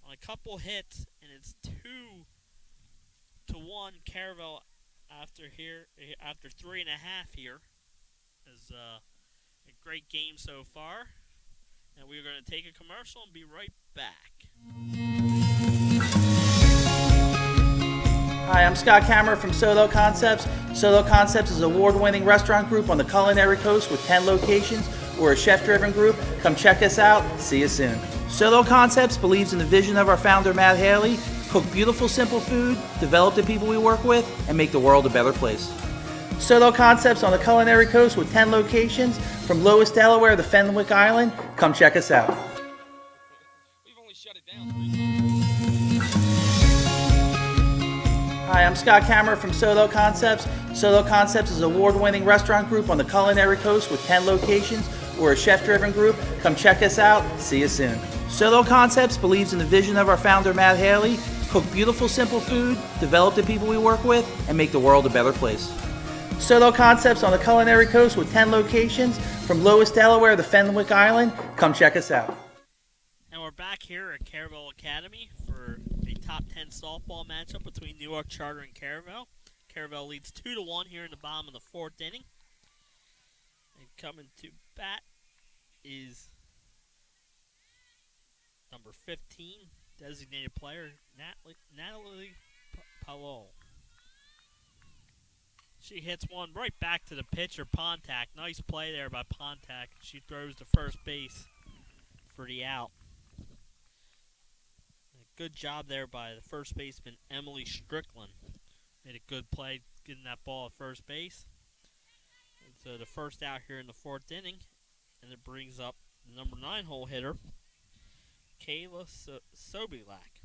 on a couple hits, and it's 2-1 Caravel after 3.5 here. Is a great game so far, and we're going to take a commercial and be right back. Hi, I'm Scott Kammerer from Solo Concepts. Solo Concepts is an award-winning restaurant group on the culinary coast with 10 locations. We're a chef-driven group. Come check us out. See you soon. Solo Concepts believes in the vision of our founder, Matt Haley. Cook beautiful, simple food, develop the people we work with, and make the world a better place. Solo Concepts on the culinary coast with 10 locations from Lowes, Delaware to Fenwick Island. Come check us out. We've only shut it down 3 times. Hi, I'm Scott Kammerer from Solo Concepts. Solo Concepts is an award-winning restaurant group on the culinary coast with 10 locations. We're a chef-driven group. Come check us out. See you soon. Solo Concepts believes in the vision of our founder, Matt Haley. Cook beautiful, simple food, develop the people we work with, and make the world a better place. Solo Concepts on the culinary coast with 10 locations from Lowes, Delaware to Fenwick Island. Come check us out. And we're back here at Caravel Academy for a top 10 softball matchup between Newark Charter and Caravel. Caravel leads 2-1 here in the bottom of the 4th inning. And coming to bat is number 15, designated player Natalie Palol. She hits one right back to the pitcher, Pontac. Nice play there by Pontac. She throws to first base for the out. Good job there by the first baseman, Emily Strickland. Made a good play getting that ball at first base. And so the first out here in the 4th inning. And it brings up the number 9 hole hitter, Kayla Sobilak.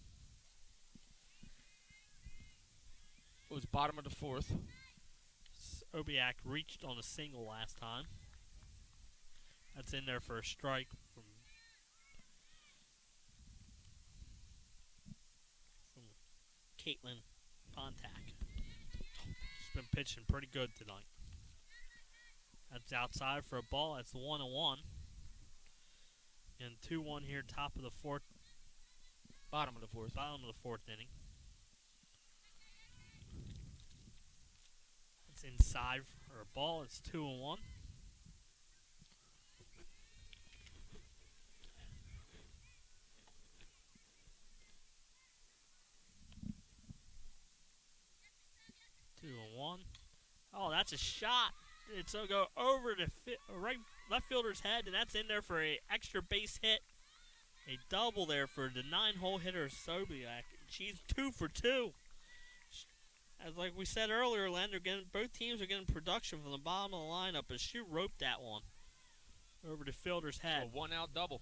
It was bottom of the 4th. Sobiak reached on a single last time. That's in there for a strike from Caitlin Pontac. She's been pitching pretty good tonight. That's outside for a ball. That's 1-1. And 2-1 here, top of the 4th. Bottom of the 4th. Bottom of the 4th inning. It's inside for a ball. It's 2-1. Oh, that's a shot. It's going to go over the left fielder's head, and that's in there for an extra base hit. A double there for the 9-hole hitter, Sobiak. She's 2 for 2. As like we said earlier, Len, both teams are getting production from the bottom of the lineup, but she roped that one over the fielder's head. A 1-out double.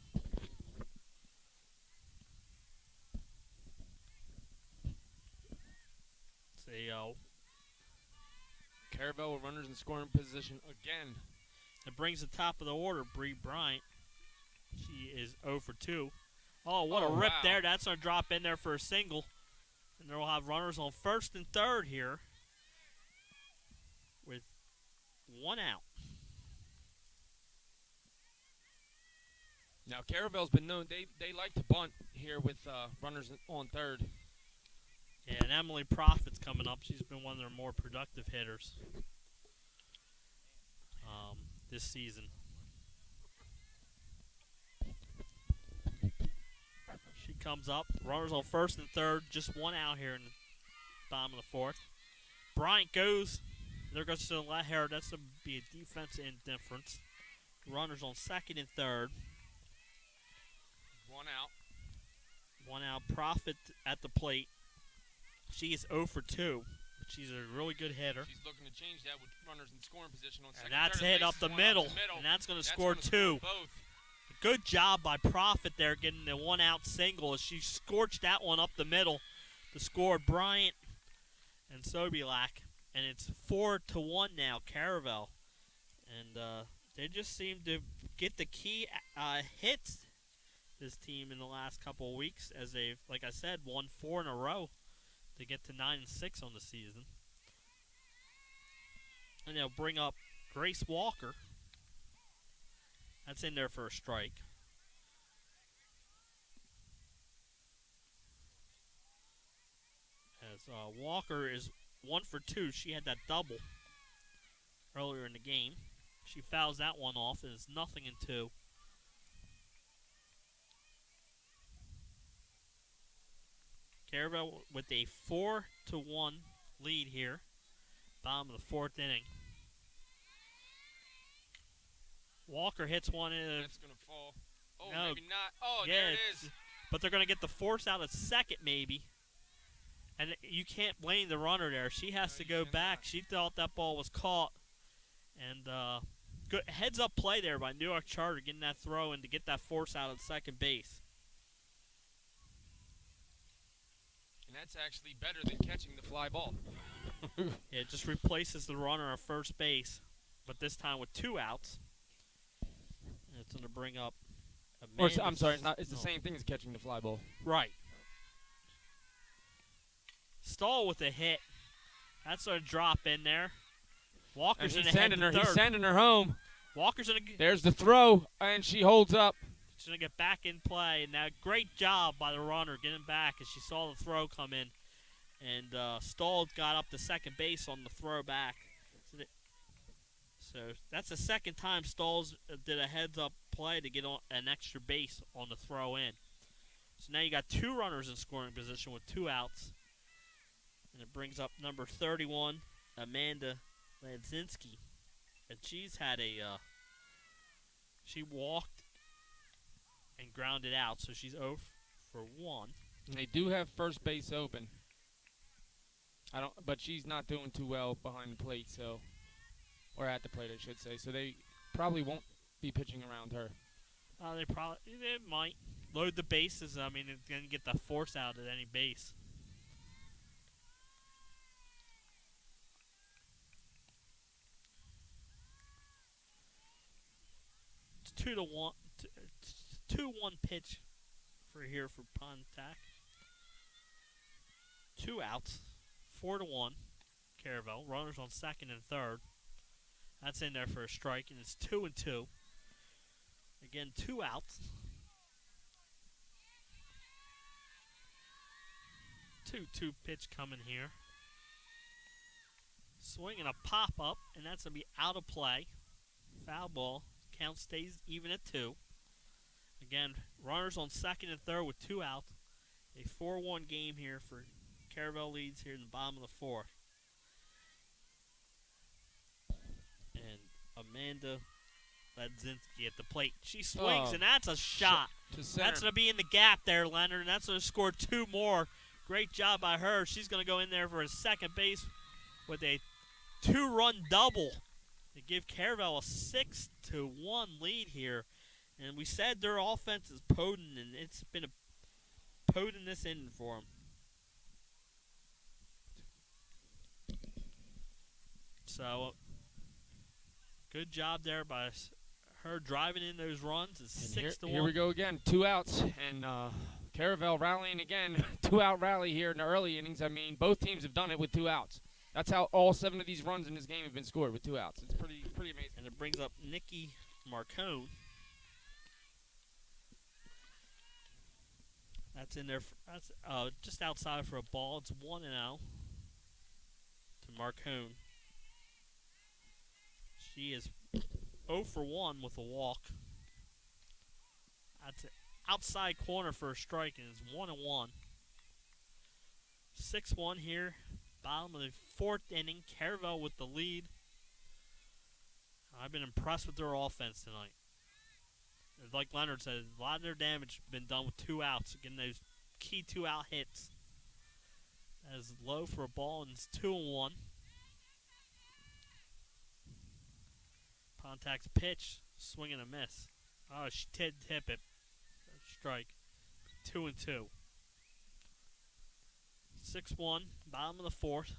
See, Caravel with runners in scoring position again. it brings the top of the order, Bree Bryant. She is 0 for 2. Oh, what a rip wow. there. That's going to drop in there for a single. And they'll have runners on 1st and 3rd here with 1 out. Now, Caravel's been known, they like to bunt here with runners on 3rd. Yeah, and Emily Profit's coming up. She's been one of their more productive hitters. this season. She comes up. Runners on first and third. Just one out here in the bottom of the fourth. Bryant goes. They're going to let her. That's going to be a defensive indifference. Runners on second and third. 1 out. 1 out. Profit at the plate. She is 0 for 2. But she's a really good hitter. She's looking to change that with runners in scoring position on second. And that's hit up the middle. And that's going to score gonna 2. Score both. Good job by Profit there getting the 1 out single as she scorched that one up the middle to score Bryant and Sobielak. And it's 4-1 now, Caravel. And they just seem to get the key hits, this team, in the last couple of weeks, as they've, like I said, won 4 in a row to get to 9-6 on the season. And they'll bring up Grace Walker. That's in there for a strike. As Walker is 1 for 2. She had that double earlier in the game. She fouls that one off, and it's 0-2. Caravel with a 4-1 lead here. Bottom of the fourth inning. Walker hits one in. That's going to fall. Oh, no, maybe not. Oh, yeah, there it is. But they're going to get the force out at second, maybe. And you can't blame the runner there. She has to go back. She thought that ball was caught. And good heads-up play there by Newark Charter, getting that throw and to get that force out at second base. And that's actually better than catching the fly ball. Yeah, it just replaces the runner at first base, but this time with 2 outs. And it's going to bring up Amanda. I'm sorry, it's the same thing as catching the fly ball. Right. Stahl with a hit. That's a drop in there. Walker's in the head to third. He's sending her home. Walker's in There's the throw, and she holds up. She's going to get back in play. And now, great job by the runner getting back as she saw the throw come in. And Stahl got up to second base on the throw back. So that's the second time Stahl's did a heads-up play to get on an extra base on the throw in. So now you got 2 runners in scoring position with 2 outs. And it brings up number 31, Amanda Ladzinski. And she's had she walked and grounded out, so she's 0 for 1. And they do have first base open. But she's not doing too well behind the plate, or at the plate, I should say. So they probably won't be pitching around her. They might load the bases. I mean, it's going to get the force out at any base. It's 2-1. 2-1 pitch for Pontac. 2 outs. 4-1. Caravel. Runners on second and third. That's in there for a strike, and it's 2-2. Again, 2 outs. 2-2 pitch coming here. Swing and a pop-up, and that's going to be out of play. Foul ball. Count stays even at 2. Again, runners on second and third with 2 outs. A 4-1 game here for Caravel leads here in the bottom of the fourth. And Amanda Ladzinski at the plate. She swings, and that's a shot. That's going to be in the gap there, Leonard, and that's going to score 2 more. Great job by her. She's going to go in there for a second base with a 2-run double to give Caravel a 6-1 lead here. And we said their offense is potent, and it's been a potent this inning for them. So, good job there by her driving in those runs. It's 6-1. Here we go again. 2 outs, and Caravel rallying again. 2-out rally here in the early innings. I mean, both teams have done it with 2 outs. That's how all 7 of these runs in this game have been scored, with 2 outs. It's pretty amazing. And it brings up Nikki Marcone. That's in there. That's just outside for a ball. It's 1-0 to Marcone. She is 0 for 1 with a walk. That's an outside corner for a strike, and it's 1-1. 6-1 here. Bottom of the 4th inning. Caravel with the lead. I've been impressed with their offense tonight. Like Leonard said, a lot of their damage has been done with 2 outs, getting those key 2-out hits. That is low for a ball, and it's 2-1. Pontak's pitch, swing and a miss. Oh, she did tip it. Strike. 2-2. 6-1, bottom of the 4th.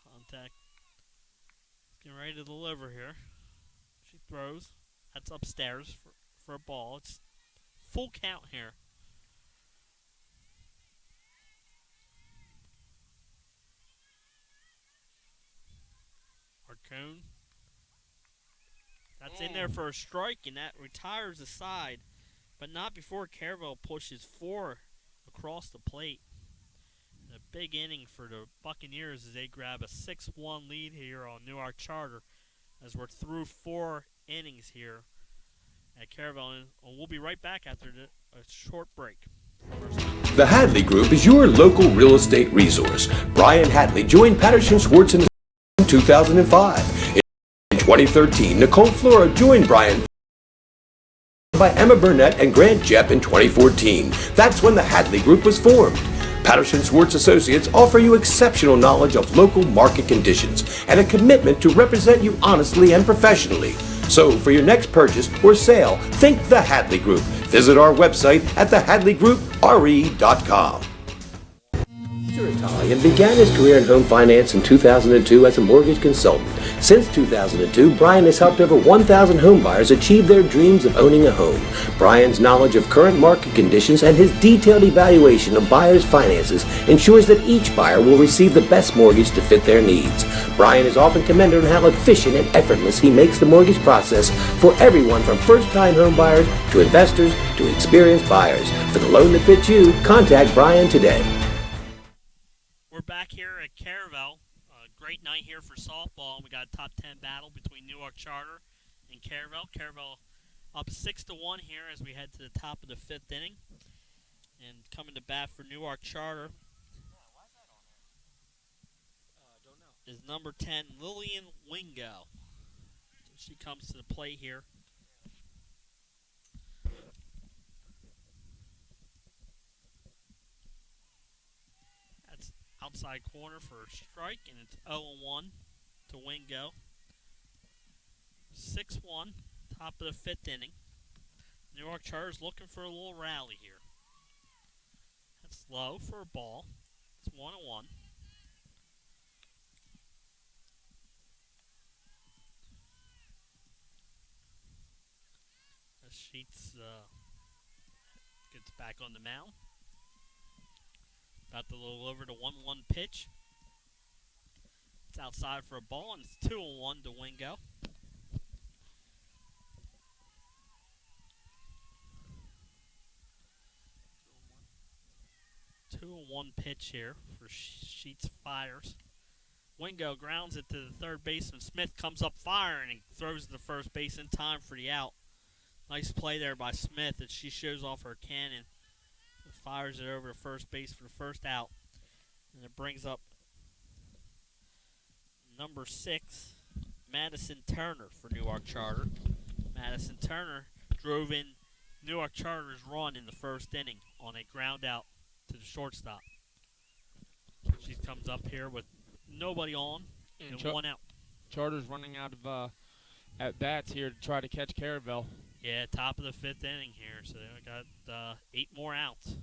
Pontak getting ready to deliver here. She throws. That's upstairs for a ball. It's full count here. Arcone. That's in there for a strike, and that retires the side, but not before Caravel pushes 4 across the plate. And a big inning for the Buccaneers as they grab a 6-1 lead here on Newark Charter as we're through 4 innings here at Caravel. And we'll be right back after a short break. The Hadley Group is your local real estate resource. Brian Hadley joined Patterson Schwartz in 2005. In 2013, Nicole Flora joined Brian by Emma Burnett and Grant Jepp in 2014. That's when the Hadley Group was formed. Patterson Schwartz Associates offer you exceptional knowledge of local market conditions and a commitment to represent you honestly and professionally. So for your next purchase or sale, think the Hadley Group. Visit our website at thehadleygroup.re.com. Mr. Italian began his career in home finance in 2002 as a mortgage consultant. Since 2002, Brian has helped over 1,000 home buyers achieve their dreams of owning a home. Brian's knowledge of current market conditions and his detailed evaluation of buyers' finances ensures that each buyer will receive the best mortgage to fit their needs. Brian is often commended on how efficient and effortless he makes the mortgage process for everyone from first-time home buyers to investors to experienced buyers. For the loan that fits you, contact Brian today. We're back here at Caravel. Great night here for softball. We got a top 10 battle between Newark Charter and Caravel. Caravel up 6-1 here as we head to the top of the 5th inning. And coming to bat for Newark Charter is number 10, Lillian Wingo. She comes to the plate here. Outside corner for a strike, and it's 0-1 to Wingo. 6-1, top of the 5th inning. Newark Charter's looking for a little rally here. That's low for a ball. It's 1-1. Sheets gets back on the mound. About to deliver the 1-1 pitch. It's outside for a ball, and it's 2-1 to Wingo. Two-1 pitch here for Sheets fires. Wingo grounds it to the third baseman. Smith comes up firing and throws to the first base in time for the out. Nice play there by Smith as she shows off her cannon. Fires it over to first base for the first out. And it brings up number 6, Madison Turner for Newark Charter. Madison Turner drove in Newark Charter's run in the first inning on a ground out to the shortstop. She comes up here with nobody on and 1 out. Charter's running out of at-bats here to try to catch Caravel. Yeah, top of the 5th inning here, so they got 8 more outs.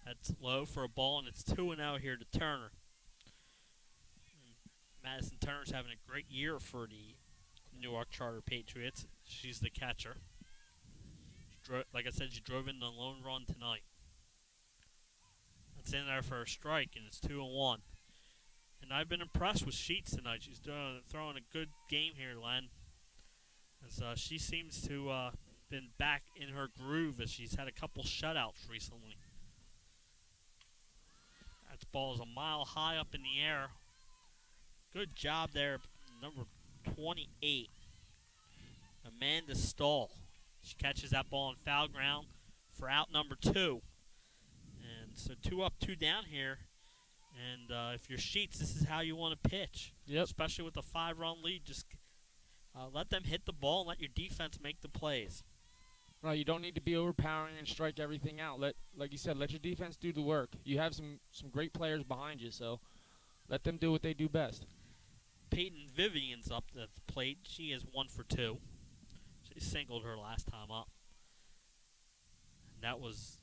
That's low for a ball, and it's 2-0 here to Turner. Madison Turner's having a great year for the Newark Charter Patriots. She's the catcher. Like I said, she drove in the lone run tonight. That's in there for a strike, and it's 2-1. And I've been impressed with Sheets tonight. She's throwing a good game here, Len. As she seems to been back in her groove as she's had a couple shutouts recently. That ball is a mile high up in the air. Good job there, number 28, Amanda Stahl. She catches that ball on foul ground for out number 2. And so 2 up, 2 down here. And if you're Sheets, this is how you want to pitch. Yep. Especially with a 5-run lead. Just let them hit the ball and let your defense make the plays. Right, you don't need to be overpowering and strike everything out. Like you said, let your defense do the work. You have some great players behind you, so let them do what they do best. Peyton Vivian's up at the plate. She is 1 for 2. She singled her last time up. And that was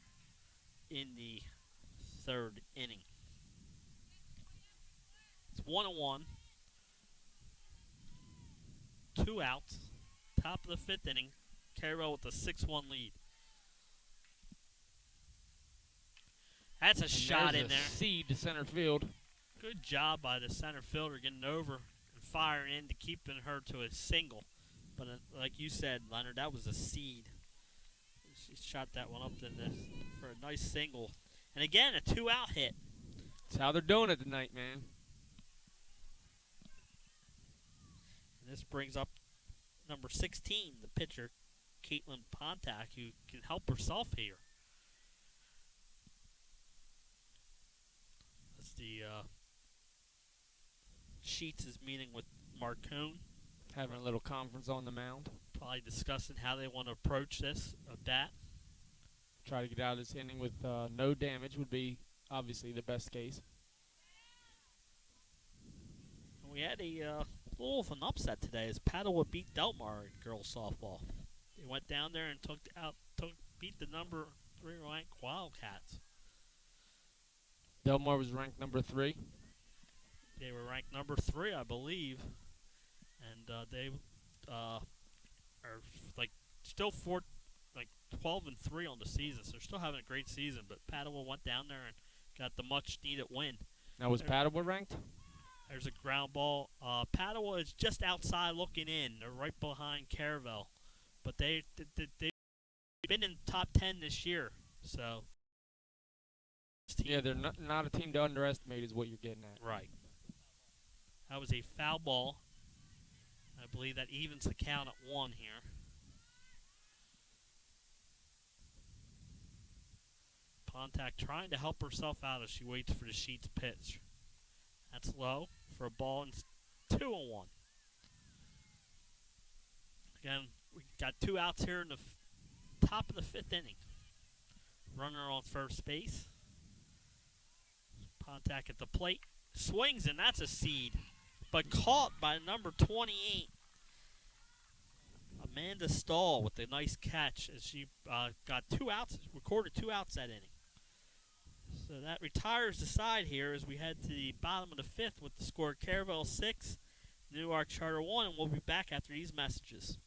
in the 3rd inning. It's 1-1. 2 outs. Top of the 5th inning. Caravel with a 6-1 lead. That's a shot in there. Seed to center field. Good job by the center fielder getting over and firing in to keeping her to a single. But like you said, Leonard, that was a seed. She shot that one up for a nice single. And again, a 2-out hit. That's how they're doing it tonight, man. And this brings up number 16, the pitcher, Caitlin Pontac, who can help herself here. That's the Sheets is meeting with Marcone. Having a little conference on the mound. Probably discussing how they want to approach this bat. Try to get out of this inning with no damage would be obviously the best case. We had a little of an upset today as Padua beat Delmar in girls softball. They went down there and beat the number 3 ranked Wildcats. Delmar was ranked number 3. They were ranked number 3, I believe, and they are like still 12-3 on the season. So they're still having a great season. But Padua went down there and got the much needed win. Now was Padua ranked? There's a ground ball. Padua is just outside looking in. They're right behind Caravel. But they've been in top 10 this year. So yeah, they're not a team to underestimate is what you're getting at. Right. That was a foul ball. I believe that evens the count at 1 here. Pontac trying to help herself out as she waits for the Sheets pitch. That's low for a ball and 2-1. Again, we got 2 outs here in the top of the 5th inning. Runner on first base. Pontac at the plate. Swings, and that's a seed. But caught by number 28, Amanda Stahl, with a nice catch as she got 2 outs, recorded 2 outs that inning. So that retires the side here as we head to the bottom of the 5th with the score Caravel 6, Newark Charter 1, and we'll be back after these messages.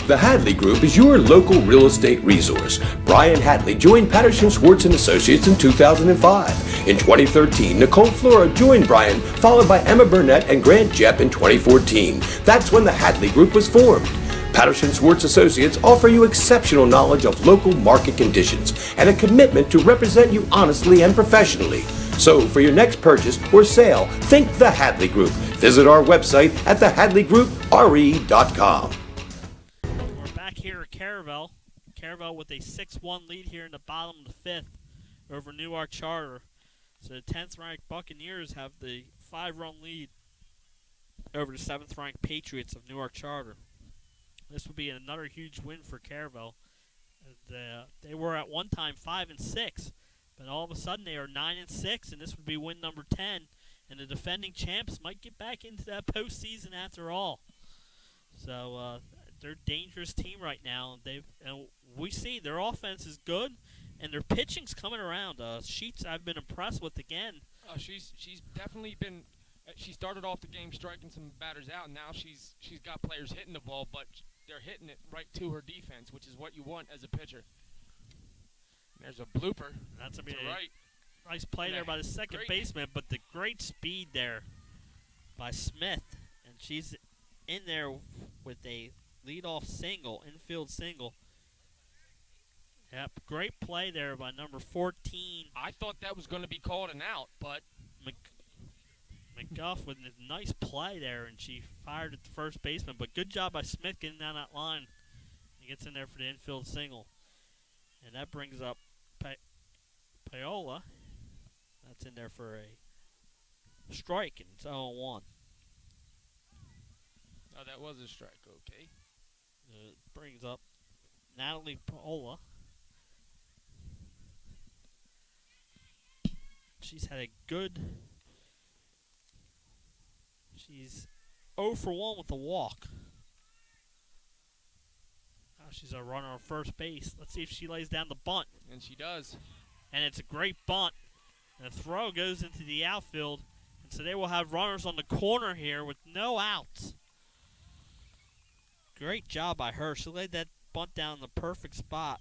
The Hadley Group is your local real estate resource. Brian Hadley joined Patterson Schwartz and Associates in 2005. In 2013, Nicole Flora joined Brian, followed by Emma Burnett and Grant Jepp in 2014. That's when the Hadley Group was formed. Patterson Schwartz Associates offer you exceptional knowledge of local market conditions and a commitment to represent you honestly and professionally. So for your next purchase or sale, think the Hadley Group. Visit our website at thehadleygroupre.com. We're back here at Caravel. Caravel with a 6-1 lead here in the bottom of the 5th over Newark Charter. So the 10th ranked Buccaneers have the 5-run lead over the 7th ranked Patriots of Newark Charter. This would be another huge win for Caravel. They were at one time 5-6, but all of a sudden they are 9-6, and this would be win number 10. And the defending champs might get back into that postseason after all. So they're a dangerous team right now. And we see their offense is good, and their pitching's coming around. Sheets I've been impressed with again. She's definitely been. She started off the game striking some batters out, and now she's got players hitting the ball, but they're hitting it right to her defense, which is what you want as a pitcher. And there's a blooper. That's a right. Nice play there by the second baseman, but the great speed there by Smith, and she's in there with a leadoff single, infield single, Yep, great play there by number 14. I thought that was going to be called an out, but McGuff with a nice play there, and she fired at the first baseman. But good job by Smith getting down that line. He gets in there for the infield single. And that brings up Paola. That's in there for a strike, and it's 0-1. oh, that was a strike. Okay. Brings up Natalie Paola. She's had a good... She's 0 for 1 with a walk. Now she's a runner on first base. Let's see if she lays down the bunt. And she does. And it's a great bunt. And the throw goes into the outfield. And so they will have runners on the corner here with no outs. Great job by her. She laid that bunt down in the perfect spot.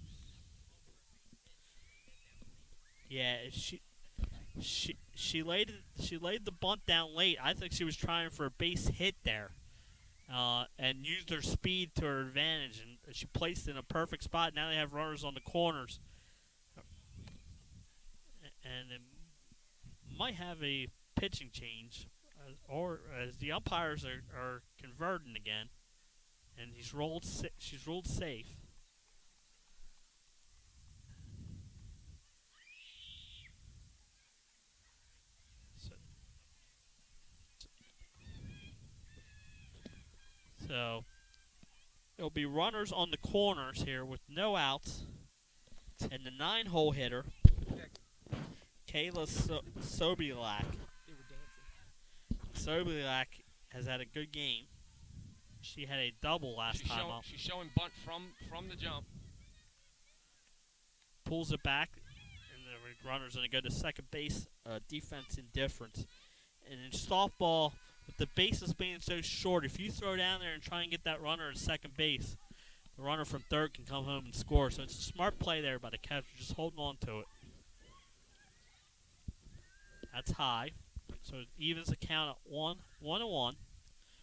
Yeah, she laid the bunt down late. I think she was trying for a base hit there, and used her speed to her advantage, and she placed it in a perfect spot. Now they have runners on the corners, and it might have a pitching change, or as the umpires are converting again, and she's ruled safe. So there'll be runners on the corners here with no outs. And the 9-hole hitter, Kayla Sobielak. They were dancing. Sobielak has had a good game. She had a double last time up. She's showing bunt from the jump. Pulls it back, and the runner's going to go to second base. Defense indifference. And in softball, with the bases being so short, if you throw down there and try and get that runner at second base, the runner from third can come home and score. So it's a smart play there by the catcher, just holding on to it. That's high. So it evens the count at 1-1.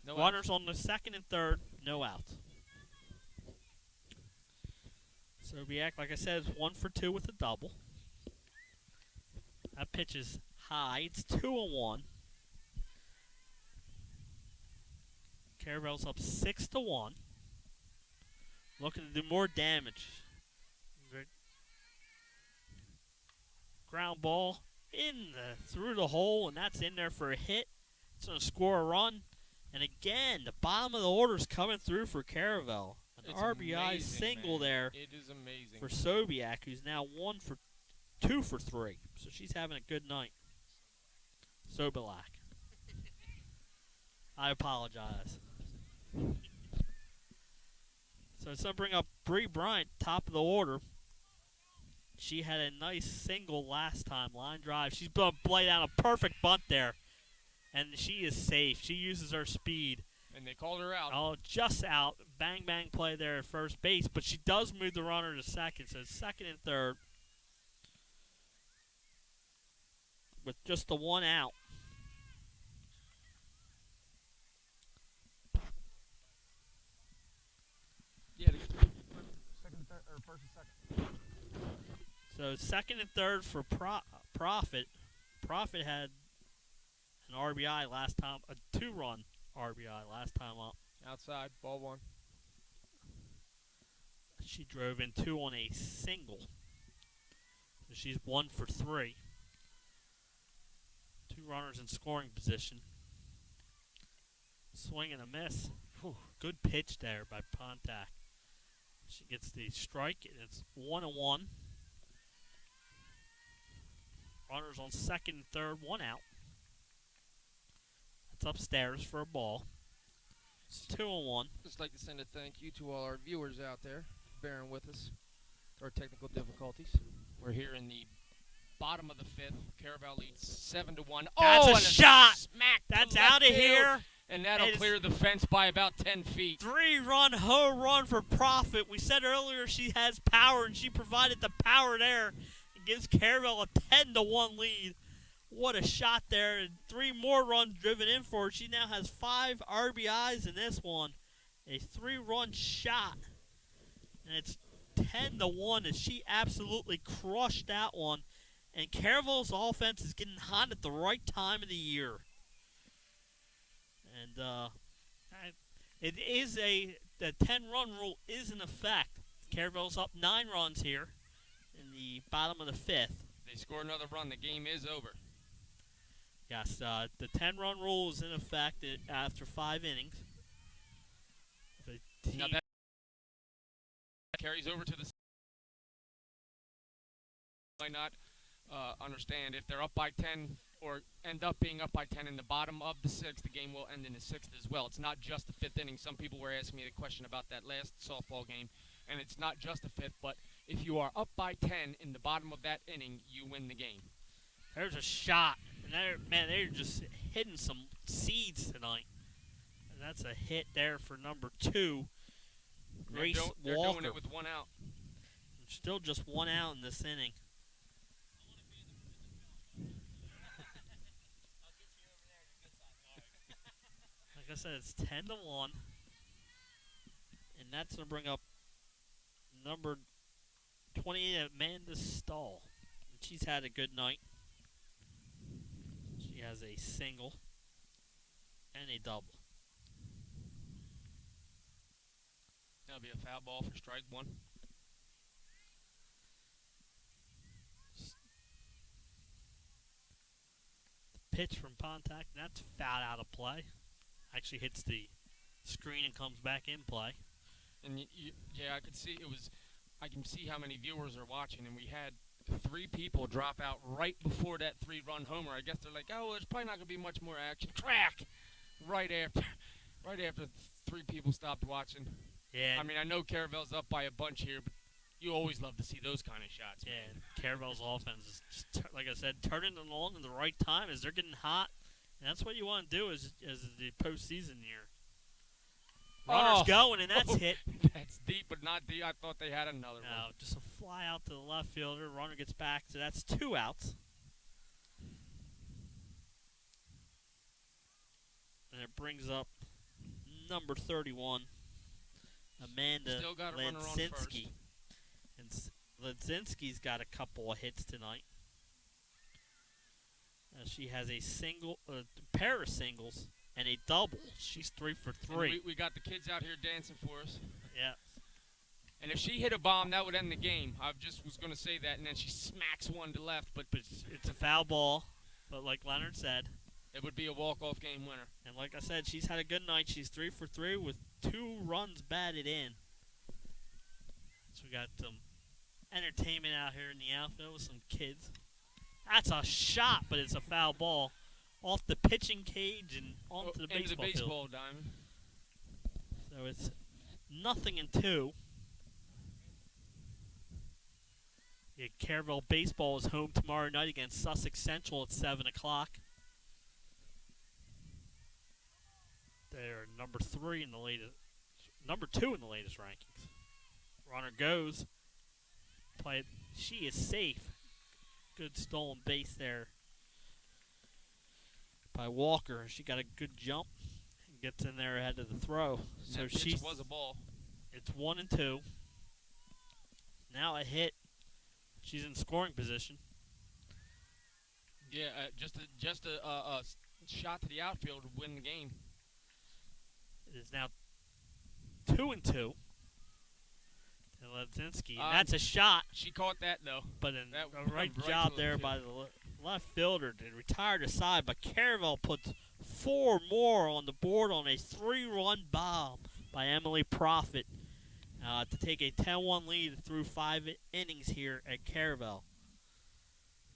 No Runners outs. on the second and third, no outs. Sobiak, like I said, is 1 for 2 with a double. That pitch is high. It's 2-1. Caravel's up 6-1. Looking to do more damage. Ground ball through the hole, and that's in there for a hit. It's going to score a run. And again, the bottom of the order is coming through for Caravel. An It's RBI amazing, single man. there It is amazing. for Sobiak, who's now 2 for 3. So she's having a good night. Sobielak. I apologize. So it's going to bring up Bree Bryant, top of the order. She had a nice single last time, line drive. She's going to play down a perfect bunt there. And she is safe. She uses her speed. And they called her out. Oh, just out. Bang, bang play there at first base. But she does move the runner to second. So it's second and third with just the 1 out. Yeah, second, third, or first and second. So second and third for Profit. Profit had an RBI last time, a 2-run RBI last time up. Outside, ball 1. She drove in 2 on a single. So she's 1 for 3. 2 runners in scoring position. Swing and a miss. Whew, good pitch there by Pontac. She gets the strike, and it's 1-1. Runners on second and third, 1 out. It's upstairs for a ball. It's 2-1. Just like to send a thank you to all our viewers out there bearing with us through our technical difficulties. We're here in the bottom of the 5th. Caravel leads 7-1. That's a and shot. Smack to That's left out of field, here. and that'll It is- clear the fence by about 10 feet. 3-run home run for Profit. We said earlier she has power, and she provided the power there. It gives Caravel a 10-1 lead. What a shot there. And 3 more runs driven in for her. She now has 5 RBIs in this one. A 3-run shot. And it's 10-1 as she absolutely crushed that one. And Caravel's offense is getting hot at the right time of the year. And the 10-run rule is in effect. Caravel's up 9 runs here in the bottom of the 5th. They score another run, the game is over. Yes, the 10-run rule is in effect after 5 innings. Now that carries over to the might not understand if they're up by 10 or end up being up by 10 in the bottom of the 6th, the game will end in the 6th as well. It's not just the 5th inning. Some people were asking me the question about that last softball game, and it's not just the 5th, but if you are up by 10 in the bottom of that inning, you win the game. There's a shot, and they're just hitting some seeds tonight. And that's a hit there for number 2, Grace Walker. They're doing it with 1 out. Still just 1 out in this inning. Like I said, it's 10-1, and that's gonna bring up number 28, Amanda Stahl. And she's had a good night. She has a single and a double. That'll be a foul ball for strike 1. Pitch from Pontac, and that's fouled out of play. Actually hits the screen and comes back in play. And yeah, I could see I can see how many viewers are watching, and we had 3 people drop out right before that 3-run homer. I guess they're like, oh, there's probably not gonna be much more action. Crack! Right after 3 people stopped watching. Yeah. I mean, I know Caravel's up by a bunch here, but you always love to see those kind of shots. Yeah, and Caravel's offense is, just, like I said, turning along in the right time as they're getting hot. And that's what you want to do as the postseason year. Runner's going, and that's hit. That's deep, but not deep. I thought they had another one. No, just a fly out to the left fielder. Runner gets back, so that's 2 outs. And it brings up number 31, Amanda Still got a runner on first. Ledzinski. And Ledzinski's got a couple of hits tonight. She has a pair of singles and a double. She's 3 for 3. We got the kids out here dancing for us. Yeah. And if she hit a bomb, that would end the game. I just was going to say that, and then she smacks one to left. But it's a foul ball. But like Leonard said, it would be a walk-off game winner. And like I said, she's had a good night. She's 3 for 3 with 2 runs batted in. So we got some entertainment out here in the outfield with some kids. That's a shot, but it's a foul ball off the pitching cage and onto the baseball field. Diamond. So it's 0-2. Yeah, Caravel baseball is home tomorrow night against Sussex Central at 7 o'clock. They're number 2 in the latest rankings. Runner goes. Play it. She is safe. Good stolen base there by Walker. She got a good jump and gets in there ahead of the throw. So she was a ball. It's 1-2. Now a hit. She's in scoring position. Yeah, just a shot to the outfield to win the game. It is now 2-2. And Ledzinski, and that's a shot. She caught that, though. But a right job there by the left fielder to retire to side. But Caravel puts 4 more on the board on a 3-run bomb by Emily Profit to take a 10-1 lead through 5 innings here at Caravel.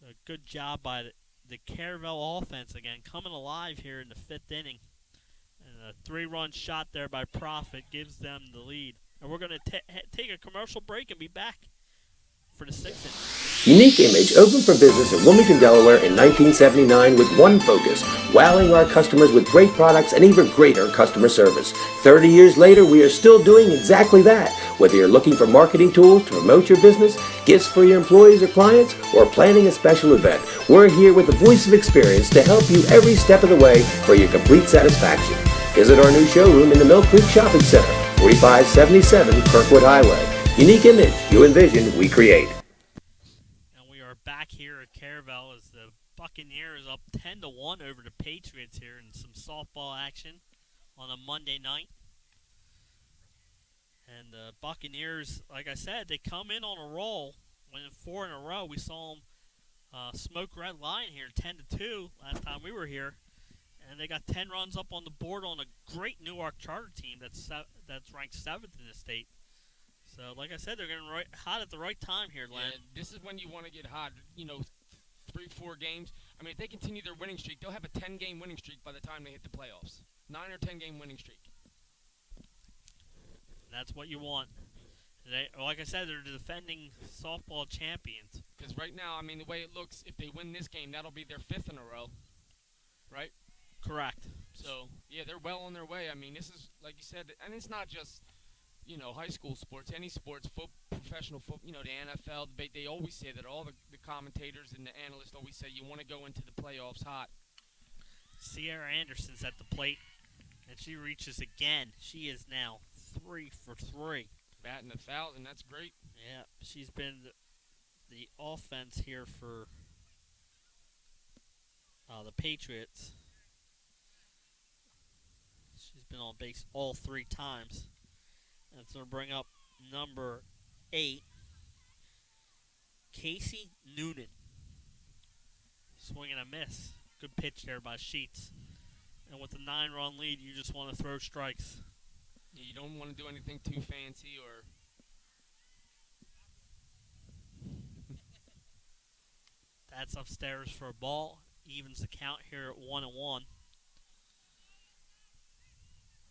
A good job by the Caravel offense again, coming alive here in the 5th inning. And a 3-run shot there by Profit gives them the lead. And we're going to take a commercial break and be back for the 6th inning. Unique Image opened for business in Wilmington, Delaware in 1979 with one focus, wowing our customers with great products and even greater customer service. 30 years later, we are still doing exactly that. Whether you're looking for marketing tools to promote your business, gifts for your employees or clients, or planning a special event, we're here with the voice of experience to help you every step of the way for your complete satisfaction. Visit our new showroom in the Mill Creek Shopping Center, 4577 Kirkwood Highway. Unique image, you envision, we create. And we are back here at Caravel as the Buccaneers up 10-1 over the Patriots here in some softball action on a Monday night. And the Buccaneers, like I said, they come in on a roll. Winning 4 in a row. We saw them smoke Red Lion here 10-2 last time we were here. And they got 10 runs up on the board on a great Newark Charter team that's ranked 7th in the state. So, like I said, they're getting hot at the right time here, Len. Yeah, this is when you want to get hot. 3-4 games. I mean, if they continue their winning streak, they'll have a 10-game winning streak by the time they hit the playoffs. 9 or 10-game winning streak. That's what you want. Like I said, they're the defending softball champions. Because right now, I mean, the way it looks, if they win this game, that'll be their 5th in a row, right? Correct. So, yeah, they're well on their way. I mean, this is, like you said, and it's not just, high school sports. Any sports, professional football, the NFL, they always say that. All the commentators and the analysts always say you want to go into the playoffs hot. Sierra Anderson's at the plate, and she reaches again. She is now 3 for 3. Batting 1,000, that's great. Yeah, she's been the offense here for the Patriots. She's been on base all 3 times. And it's going to bring up number 8, Casey Noonan. Swing and a miss. Good pitch there by Sheets. And with a 9-run lead, you just want to throw strikes. Yeah, you don't want to do anything too fancy or... That's upstairs for a ball. Evens the count here at 1-1.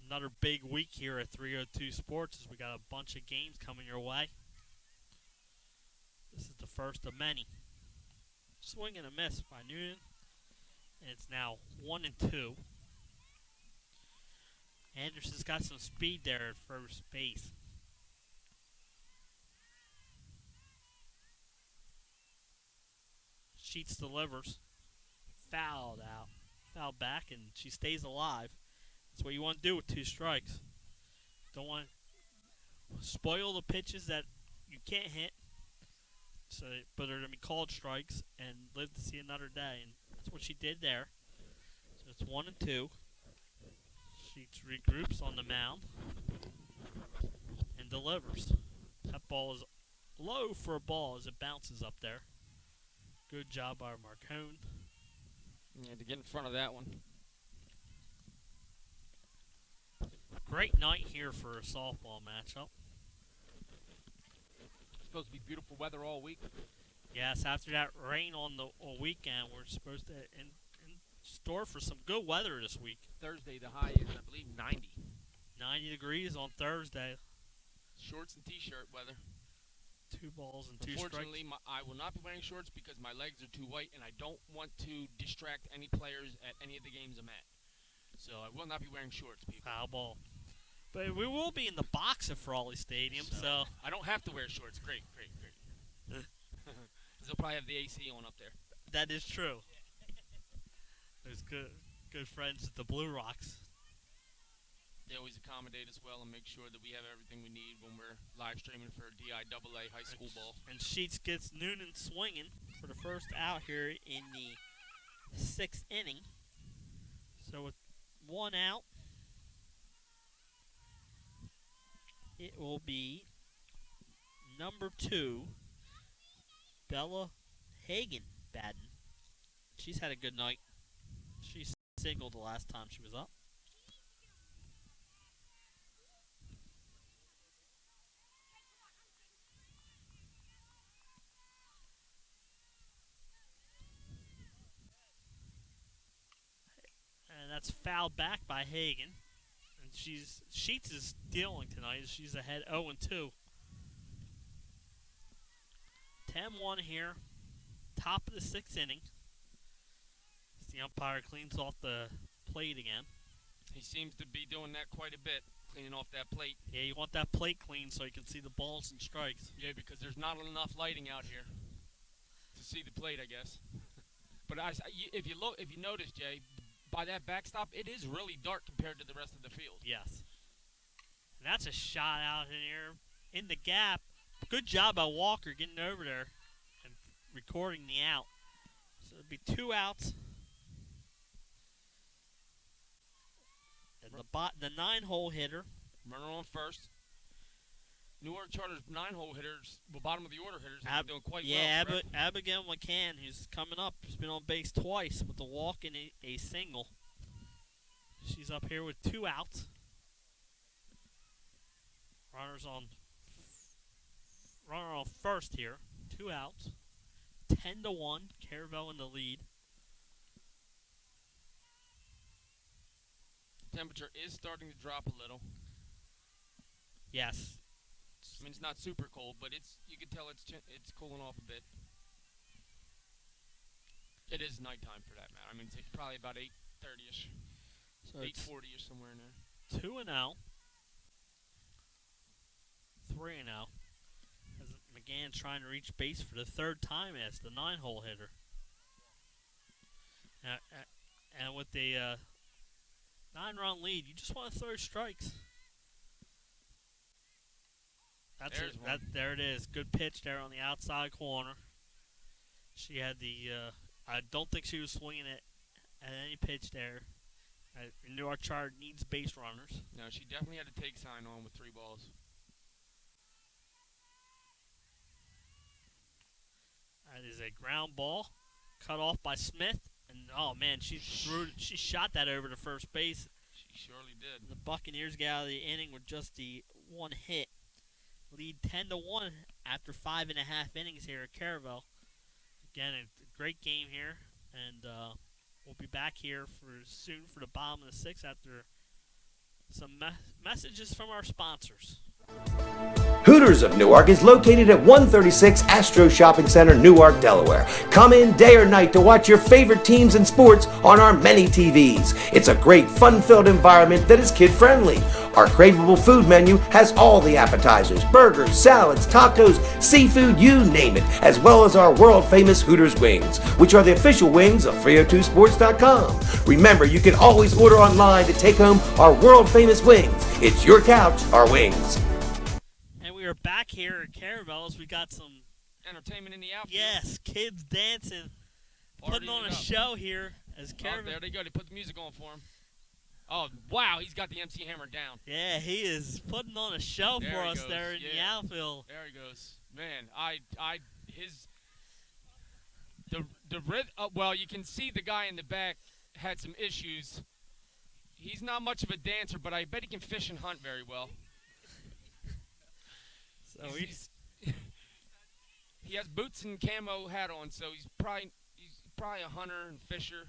Another big week here at 302 Sports as we got a bunch of games coming your way. This is the first of many. Swing and a miss by Noonan. And it's now 1-2. Anderson's got some speed there at first base. Sheets delivers. Fouled out. Fouled back, and she stays alive. That's what you want to do with 2 strikes. Don't want to spoil the pitches that you can't hit, but they're going to be called strikes and live to see another day. And that's what she did there. So it's 1-2. Sheets regroups on the mound and delivers. That ball is low for a ball as it bounces up there. Good job by Marcone. Yeah, to get in front of that one. Great night here for a softball matchup. Supposed to be beautiful weather all week. Yes, after that rain on the weekend, we're supposed to in store for some good weather this week. Thursday, the high is, I believe, 90. 90 degrees on Thursday. Shorts and T-shirt weather. 2 balls and 2 strikes. Unfortunately, I will not be wearing shorts because my legs are too white, and I don't want to distract any players at any of the games I'm at. So I will not be wearing shorts, people. Foul ball. But we will be in the box at Frawley Stadium, so I don't have to wear shorts. Great. They'll probably have the AC on up there. That is true. There's good friends at the Blue Rocks. They always accommodate us well and make sure that we have everything we need when we're live streaming for DIAA high school ball. And Sheets gets Noonan swinging for the first out here in the 6th inning. So with 1 out, it will be number 2, Bella Hagen batting. She's had a good night. She singled the last time she was up. And that's fouled back by Hagen. And Sheets is dealing tonight. She's ahead 0-2. 10-1 here. Top of the 6th inning. As the umpire cleans off the plate again. He seems to be doing that quite a bit, cleaning off that plate. Yeah, you want that plate clean so you can see the balls and strikes. Yeah, because there's not enough lighting out here to see the plate, I guess. But if you notice, Jay, by that backstop, it is really dark compared to the rest of the field. Yes. And that's a shot out in here in the gap. good job by Walker getting over there and recording the out. So it'd be 2 outs. And the 9-hole hitter. Runner on first. Newark Charter's 9-hole hitters, the bottom of the order hitters, have been doing quite well. Yeah, Abigail McCann, who's coming up, has been on base twice with a walk and a single. She's up here with 2 outs. Runner on first here, 2 outs. 10-1, Caravel in the lead. Temperature is starting to drop a little. Yes. I mean, it's not super cold, but you can tell it's cooling off a bit. It is nighttime for that matter. I mean, it's probably about 8:30ish, So 8:40ish, somewhere in there. 2-0. 3-0. As McGann trying to reach base for the 3rd time as the 9-hole hitter. And with the 9-run lead, you just want to throw strikes. There it is. Good pitch there on the outside corner. She had I don't think she was swinging it at any pitch there. Newark Charter needs base runners. No, she definitely had to take sign on with 3 balls. That is a ground ball, cut off by Smith, and oh man, she shot that over to first base. She surely did. The Buccaneers get out of the inning with just the 1 hit. Lead 10-1 after 5.5 innings here at Caravel. Again, a great game here, and we'll be back here soon for the bottom of the 6th after some messages from our sponsors. Hooters of Newark is located at 136 Astro Shopping Center, Newark, Delaware. Come in day or night to watch your favorite teams and sports on our many TVs. It's a great, fun-filled environment that is kid-friendly. Our craveable food menu has all the appetizers, burgers, salads, tacos, seafood, you name it, as well as our world-famous Hooters wings, which are the official wings of 302sports.com. Remember, you can always order online to take home our world-famous wings. It's your couch, our wings. We are back here at Caravel as we got some entertainment in the outfield. Yes, kids dancing, putting on a show here as Caravel. Oh, there they go. They put the music on for him. Oh, wow, he's got the MC Hammer down. Yeah, he is putting on a show for us there in the outfield. There he goes. Man, well, you can see the guy in the back had some issues. He's not much of a dancer, but I bet he can fish and hunt very well. So he has boots and camo hat on, so he's probably a hunter and fisher.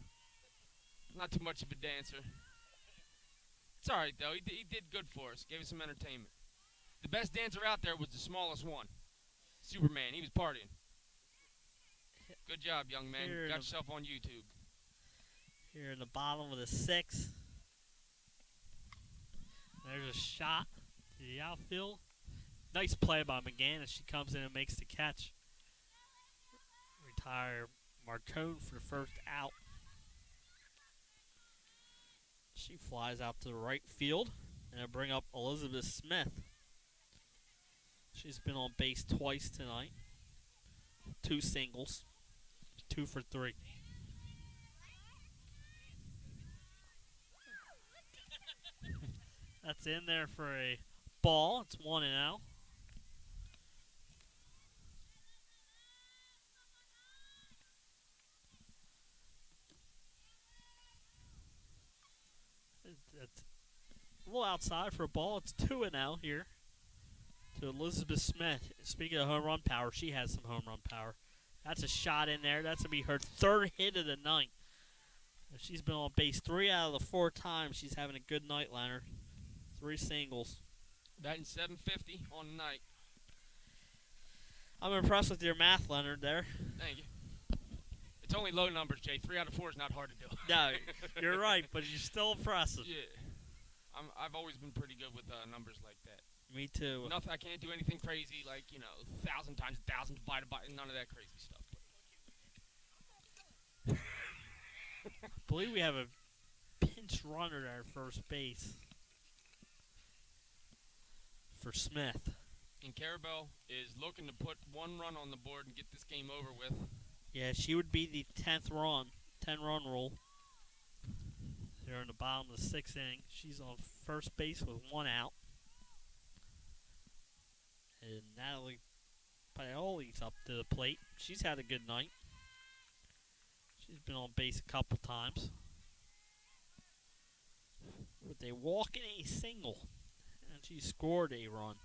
Not too much of a dancer. It's all right though. He did good for us. Gave us some entertainment. The best dancer out there was the smallest one, Superman. He was partying. Good job, young man. Got yourself on YouTube. Here in the bottom of the 6th. There's a shot to the outfield. Nice play by McGann as she comes in and makes the catch. Retire Marcone for the first out. She flies out to the right field, and I bring up Elizabeth Smith. She's been on base twice tonight. 2 singles, 2 for 3. That's in there for a ball. It's 1-0. That's a little outside for a ball. It's 2-0 here to Elizabeth Smith. Speaking of home run power, she has some home run power. That's a shot in there. That's going to be her 3rd hit of the night. She's been on base 3 out of the 4 times. She's having a good night, Leonard. 3 singles. Batting .750 on the night. I'm impressed with your math, Leonard, there. Thank you. It's only low numbers, Jay. 3 out of 4 is not hard to do. No, you're right, but you're still impressive. Yeah. I've always been pretty good with numbers like that. Me too. I can't do anything crazy like, 1,000 times 1,000 divided by, none of that crazy stuff. I believe we have a pinch runner at first base for Smith. And Caravel is looking to put 1 run on the board and get this game over with. Yeah, she would be the 10-run rule. They're in the bottom of the 6th inning. She's on first base with 1 out. And Natalie Paoli's up to the plate. She's had a good night. She's been on base a couple times. With a walk and a single. And she scored a run.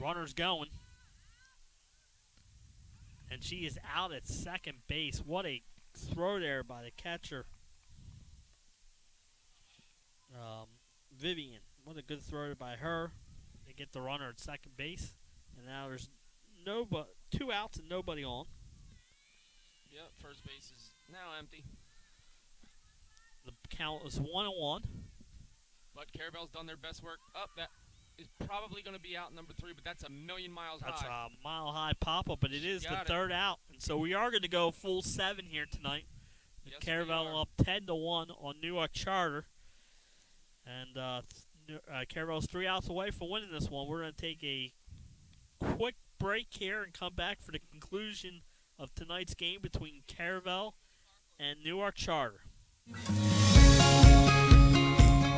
Runner's going. And she is out at second base. What a throw there by the catcher. Vivian. What a good throw by her. They get the runner at second base. And now there's 2 outs and nobody on. Yep, first base is now empty. The count is 1-1. But Caravel's done their best work. That is probably going to be out number 3, but that's a million miles That's high. a mile-high pop-up, but it is the Got it. 3rd out. And so we are going to go full 7 here tonight. Yes, Caravel we are. up 10-1 on Newark Charter. And Caravel's 3 outs away from winning this one. We're going to take a quick break here and come back for the conclusion of tonight's game between Caravel and Newark Charter.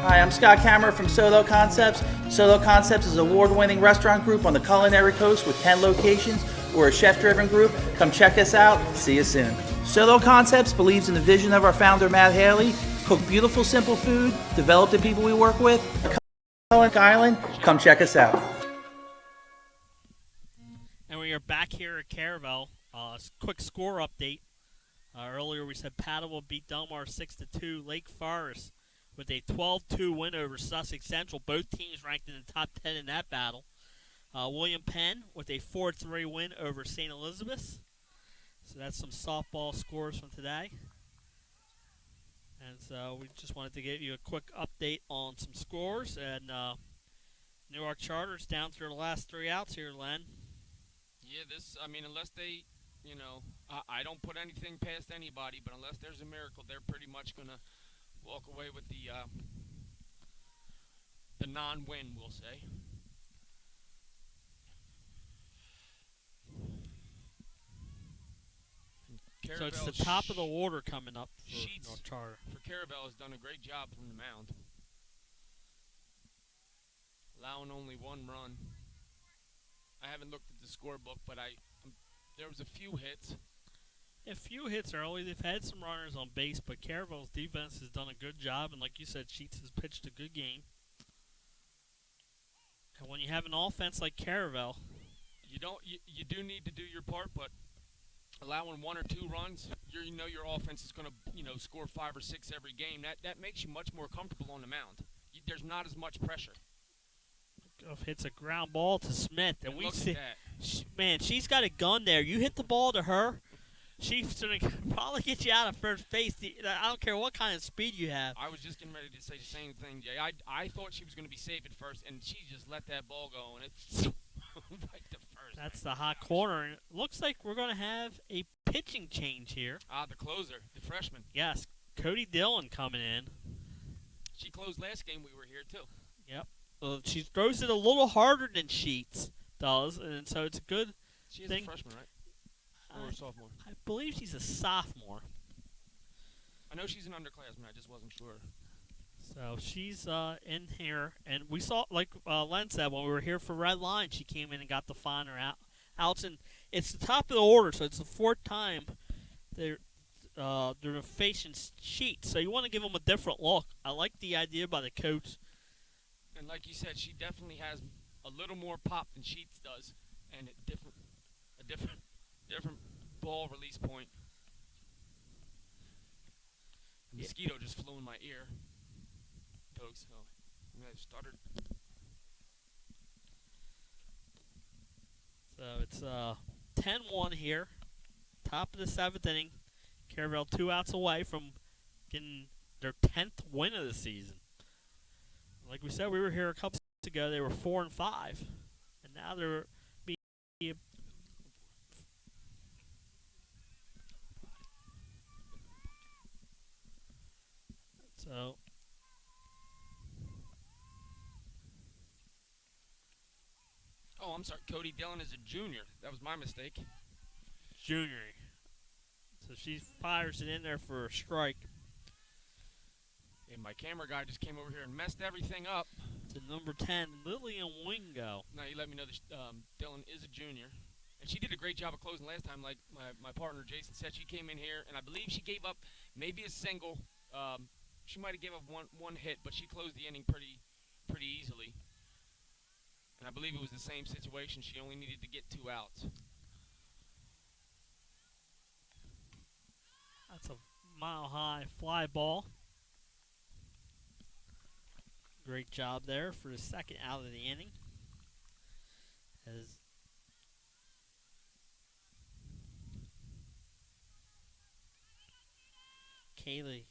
Hi, I'm Scott Kammerer from Solo Concepts. Solo Concepts is an award-winning restaurant group on the culinary coast with 10 locations. We're a chef-driven group. Come check us out. See you soon. Solo Concepts believes in the vision of our founder, Matt Haley. Cook beautiful, simple food, develop the people we work with. Island, come check us out. And we are back here at Caravel. Quick score update. Earlier we said Paddle beat Delmar 6-2. Lake Forest with a 12-2 win over Sussex Central. Both teams ranked in the top 10 in that battle. William Penn with a 4-3 win over St. Elizabeth. So that's some softball scores from today. And so we just wanted to give you a quick update on some scores. And Newark Charter's down through the last 3 outs here, Len. Yeah, unless they, I don't put anything past anybody, but unless there's a miracle, they're pretty much going to walk away with the non-win, we'll say. So it's the top of the order coming up for Newark Charter. For Caravel has done a great job from the mound. Allowing only 1 run. I haven't looked at the scorebook, but there was a few hits. A few hits early. They've had some runners on base, but Caravel's defense has done a good job. And like you said, Sheets has pitched a good game. And when you have an offense like Caravel, you do need to do your part, but allowing 1 or 2 runs, your offense is going to score 5 or 6 every game. That makes you much more comfortable on the mound. There's not as much pressure. hits a ground ball to Smith, and we look see, at that. man, she's got a gun there. You hit the ball to her, she's gonna probably get you out of first base. I don't care what kind of speed you have. I was just getting ready to say the same thing, Jay. I thought she was going to be safe at first, and she just let that ball go, and it's right to first. That's the hot corner, and it looks like we're going to have a pitching change here. The closer, the freshman. Yes, Cody Dillon coming in. She closed last game we were here, too. Yep. She throws it a little harder than Sheets does, and so it's a good She is thing. a freshman, right? Or a sophomore? I believe she's a sophomore. I know she's an underclassman. I just wasn't sure. So she's in here, and we saw, like Len said, when we were here for Red Line, she came in and got the final outs, and it's the top of the order, so it's the fourth time they're facing Sheets. So you want to give them a different look. I like the idea by the coach. And like you said, she definitely has a little more pop than Sheets does, and a different ball release point. The mosquito just flew in my ear, folks. So I started. So it's 10-1 here, top of the seventh inning. Caravel 2 outs away from getting their 10th win of the season. Like we said, we were here a couple weeks ago. They were 4-5, and now they're being. I'm sorry. Cody Dillon is a junior. That was my mistake. Junior. So she fires it in there for a strike. And my camera guy just came over here and messed everything up. To number 10, Lillian Wingo. Now you let me know that Dillon is a junior. And she did a great job of closing last time. Like my partner Jason said, she came in here, and I believe she gave up maybe a single. She might have gave up one hit, but she closed the inning pretty easily. And I believe it was the same situation. She only needed to get 2 outs. That's a mile-high fly ball. Great job there for the second out of the inning. As Kayla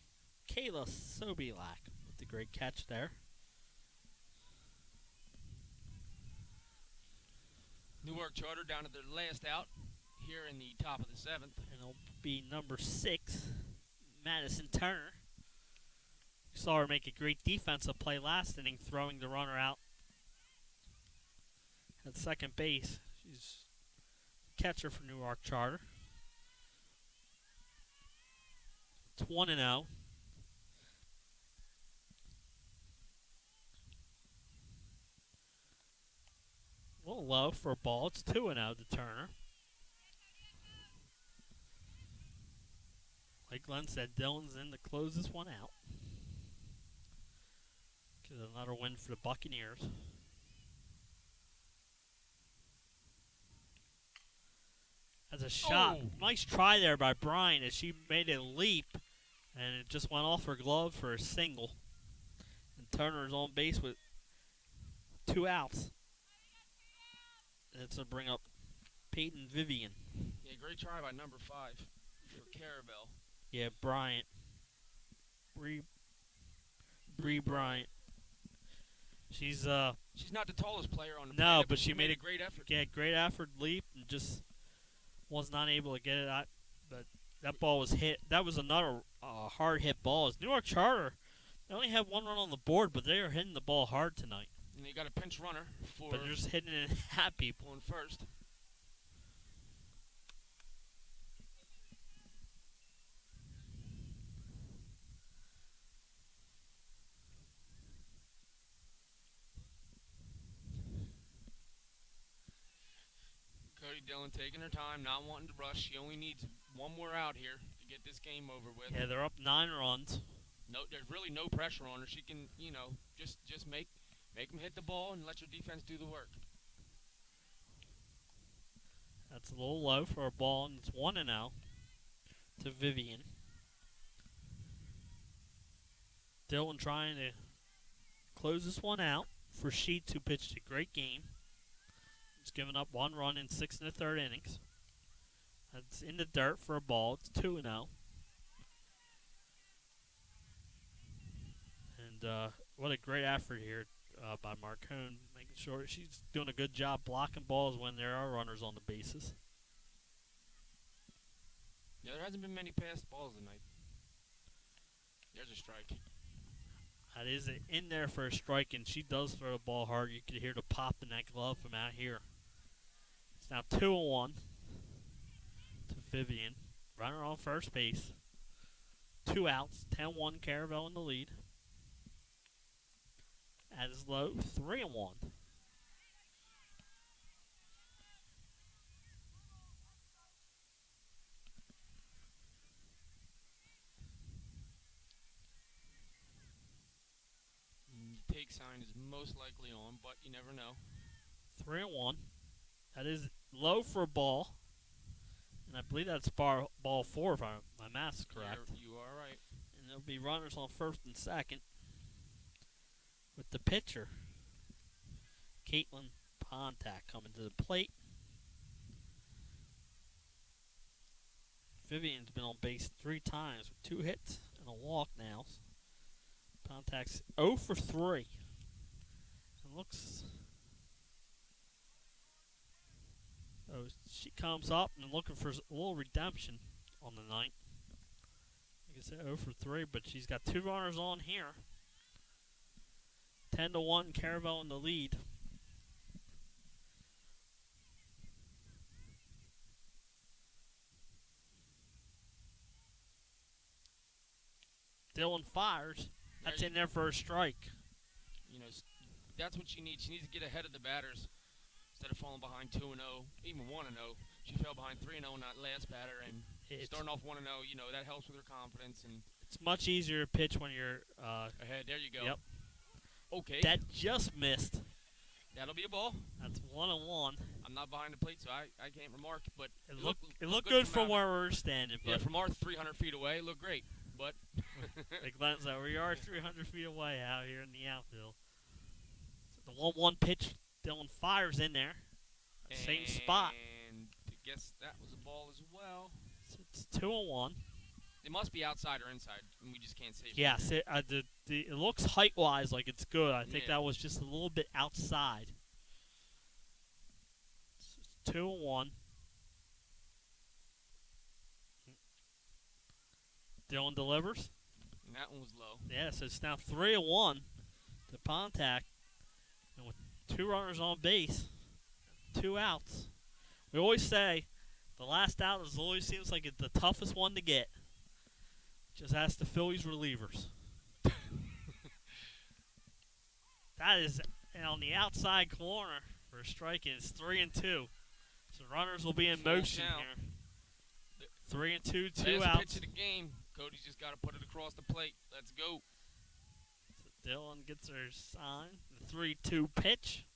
Sobielak with the great catch there. Newark Charter down to their last out here in the top of the 7th. And it'll be number 6, Madison Turner. You saw her make a great defensive play last inning, throwing the runner out at second base. She's catcher for Newark Charter. It's 1-0. A little low for a ball. It's 2-0 to Turner. Like Glenn said, Dillon's in to close this one out. Get another win for the Buccaneers. That's a shot. Oh. Nice try there by Bryan as she made a leap, and it just went off her glove for a single. And Turner's on base with 2 outs. And it's going to bring up Peyton Vivian. Yeah, great try by number 5 for Caravel. Yeah, Bryant. Bree Bryant. She's not the tallest player on the no, planet, but she made a great effort. Yeah, great effort, leap, and just was not able to get it out. But that ball was hit. That was another hard hit ball. As Newark Charter, they only have 1 run on the board, but they are hitting the ball hard tonight. And they got a pinch runner for. But they're just hitting it at people. On first. Cody Dillon taking her time, not wanting to rush. She only needs 1 more out here to get this game over with. Yeah, they're up 9 runs. No, there's really no pressure on her. She can, just make them hit the ball and let your defense do the work. That's a little low for a ball, and it's 1-0 to Vivian. Dillon trying to close this one out for Sheets, who pitched a great game. He's given up 1 run in 6 1/3 innings. That's in the dirt for a ball. It's 2-0. And what a great effort here by Marcone, making sure she's doing a good job blocking balls when there are runners on the bases. Yeah, there hasn't been many passed balls tonight. There's a strike. That is in there for a strike, and she does throw the ball hard. You could hear the pop in that glove from out here. It's now 2-1 to Vivian. Runner on first base. 2 outs. 10-1 Caravel in the lead. At his low, 3-1. Take sign is most likely on, but you never know. 3-1. That is low for a ball. And I believe that's ball 4 if my math's correct. You are right. And there'll be runners on first and second with the pitcher, Caitlin Pontac, coming to the plate. Vivian's been on base 3 times with 2 hits and a walk now. Pontac's 0 for 3. It looks. Oh, she comes up and looking for a little redemption on the night. Like I said, 0 for 3, but she's got 2 runners on here. 10-1, Caravel in the lead. Dylan fires. That's in there for a strike. That's what she needs. She needs to get ahead of the batters instead of falling behind 2-0, even 1-0. She fell behind 3-0 on that last batter, and starting off 1-0, that helps with her confidence. And it's much easier to pitch when you're ahead. There you go. Yep. Okay. That just missed. That'll be a ball. That's 1-1. I'm not behind the plate, so I can't remark. But it looked good from where we're standing. But yeah, from our 300 feet away, it looked great. But like Glenn said, we are 300 feet away out here in the outfield. So the 1-1 pitch, Dylan fires in there. Same spot. And I guess that was a ball as well. So it's 2-1. It must be outside or inside, and we just can't see. Yes, it looks height-wise like it's good. I think that was just a little bit outside. So it's 2-1. Dylan delivers. And that one was low. Yeah, so it's now 3-1 to Pontac. And with 2 runners on base, 2 outs. We always say the last out always seems like it's the toughest one to get. Just ask the Phillies relievers. That is on the outside corner for a strike. It's 3-2. So runners will be in motion here. 3-2, 2 Last outs. pitch of the game. Cody's just got to put it across the plate. Let's go. So Dylan gets her sign. The 3-2 pitch.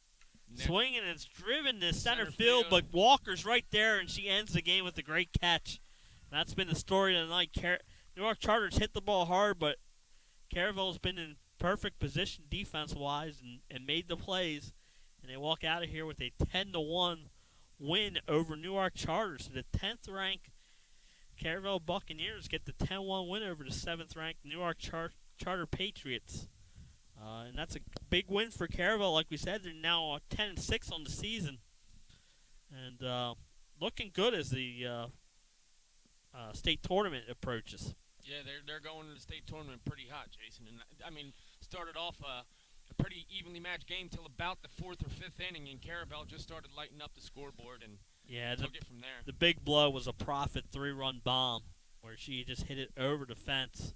Swinging and it's driven to center field, but Walker's right there, and she ends the game with a great catch. That's been the story of the night. Newark Charter's hit the ball hard, but Caravel's been in perfect position defense-wise and made the plays. And they walk out of here with a 10-1 win over Newark Charter. So the 10th-ranked Caravel Buccaneers get the 10-1 win over the 7th-ranked Newark Charter Patriots. And that's a big win for Caravel. Like we said, they're now 10-6 on the season. And looking good as the state tournament approaches. Yeah, they're going to the state tournament pretty hot, Jason. And I mean, started off a pretty evenly matched game till about the 4th or 5th inning, and Caravel just started lighting up the scoreboard and took it from there. The big blow was a Profit 3-run bomb where she just hit it over the fence.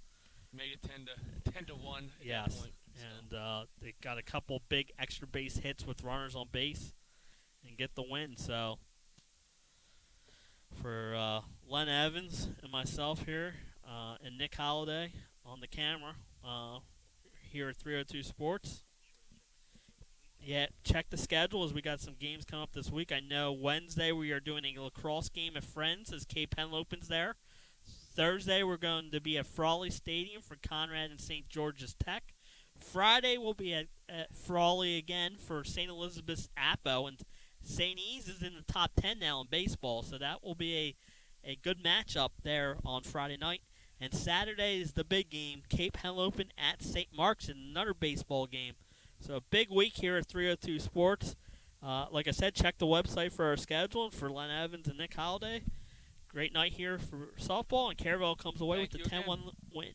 Made it 10-1 at that point. And they got a couple big extra base hits with runners on base and get the win. So for Len Evans and myself here and Nick Holliday on the camera here at 302 Sports. Yeah, check the schedule as we got some games coming up this week. I know Wednesday we are doing a lacrosse game at Friends as Cape Henlopen's there. Thursday we're going to be at Frawley Stadium for Conrad and St. George's Tech. Friday we'll be at Frawley again for St. Elizabeth's Appo, and St. E's is in the top 10 now in baseball, so that will be a good matchup there on Friday night. And Saturday is the big game, Cape Henlopen at St. Mark's, in another baseball game. So a big week here at 302 Sports. Like I said, check the website for our schedule and for Len Evans and Nick Holliday. Great night here for softball, and Caravel comes away with the 10-1 win.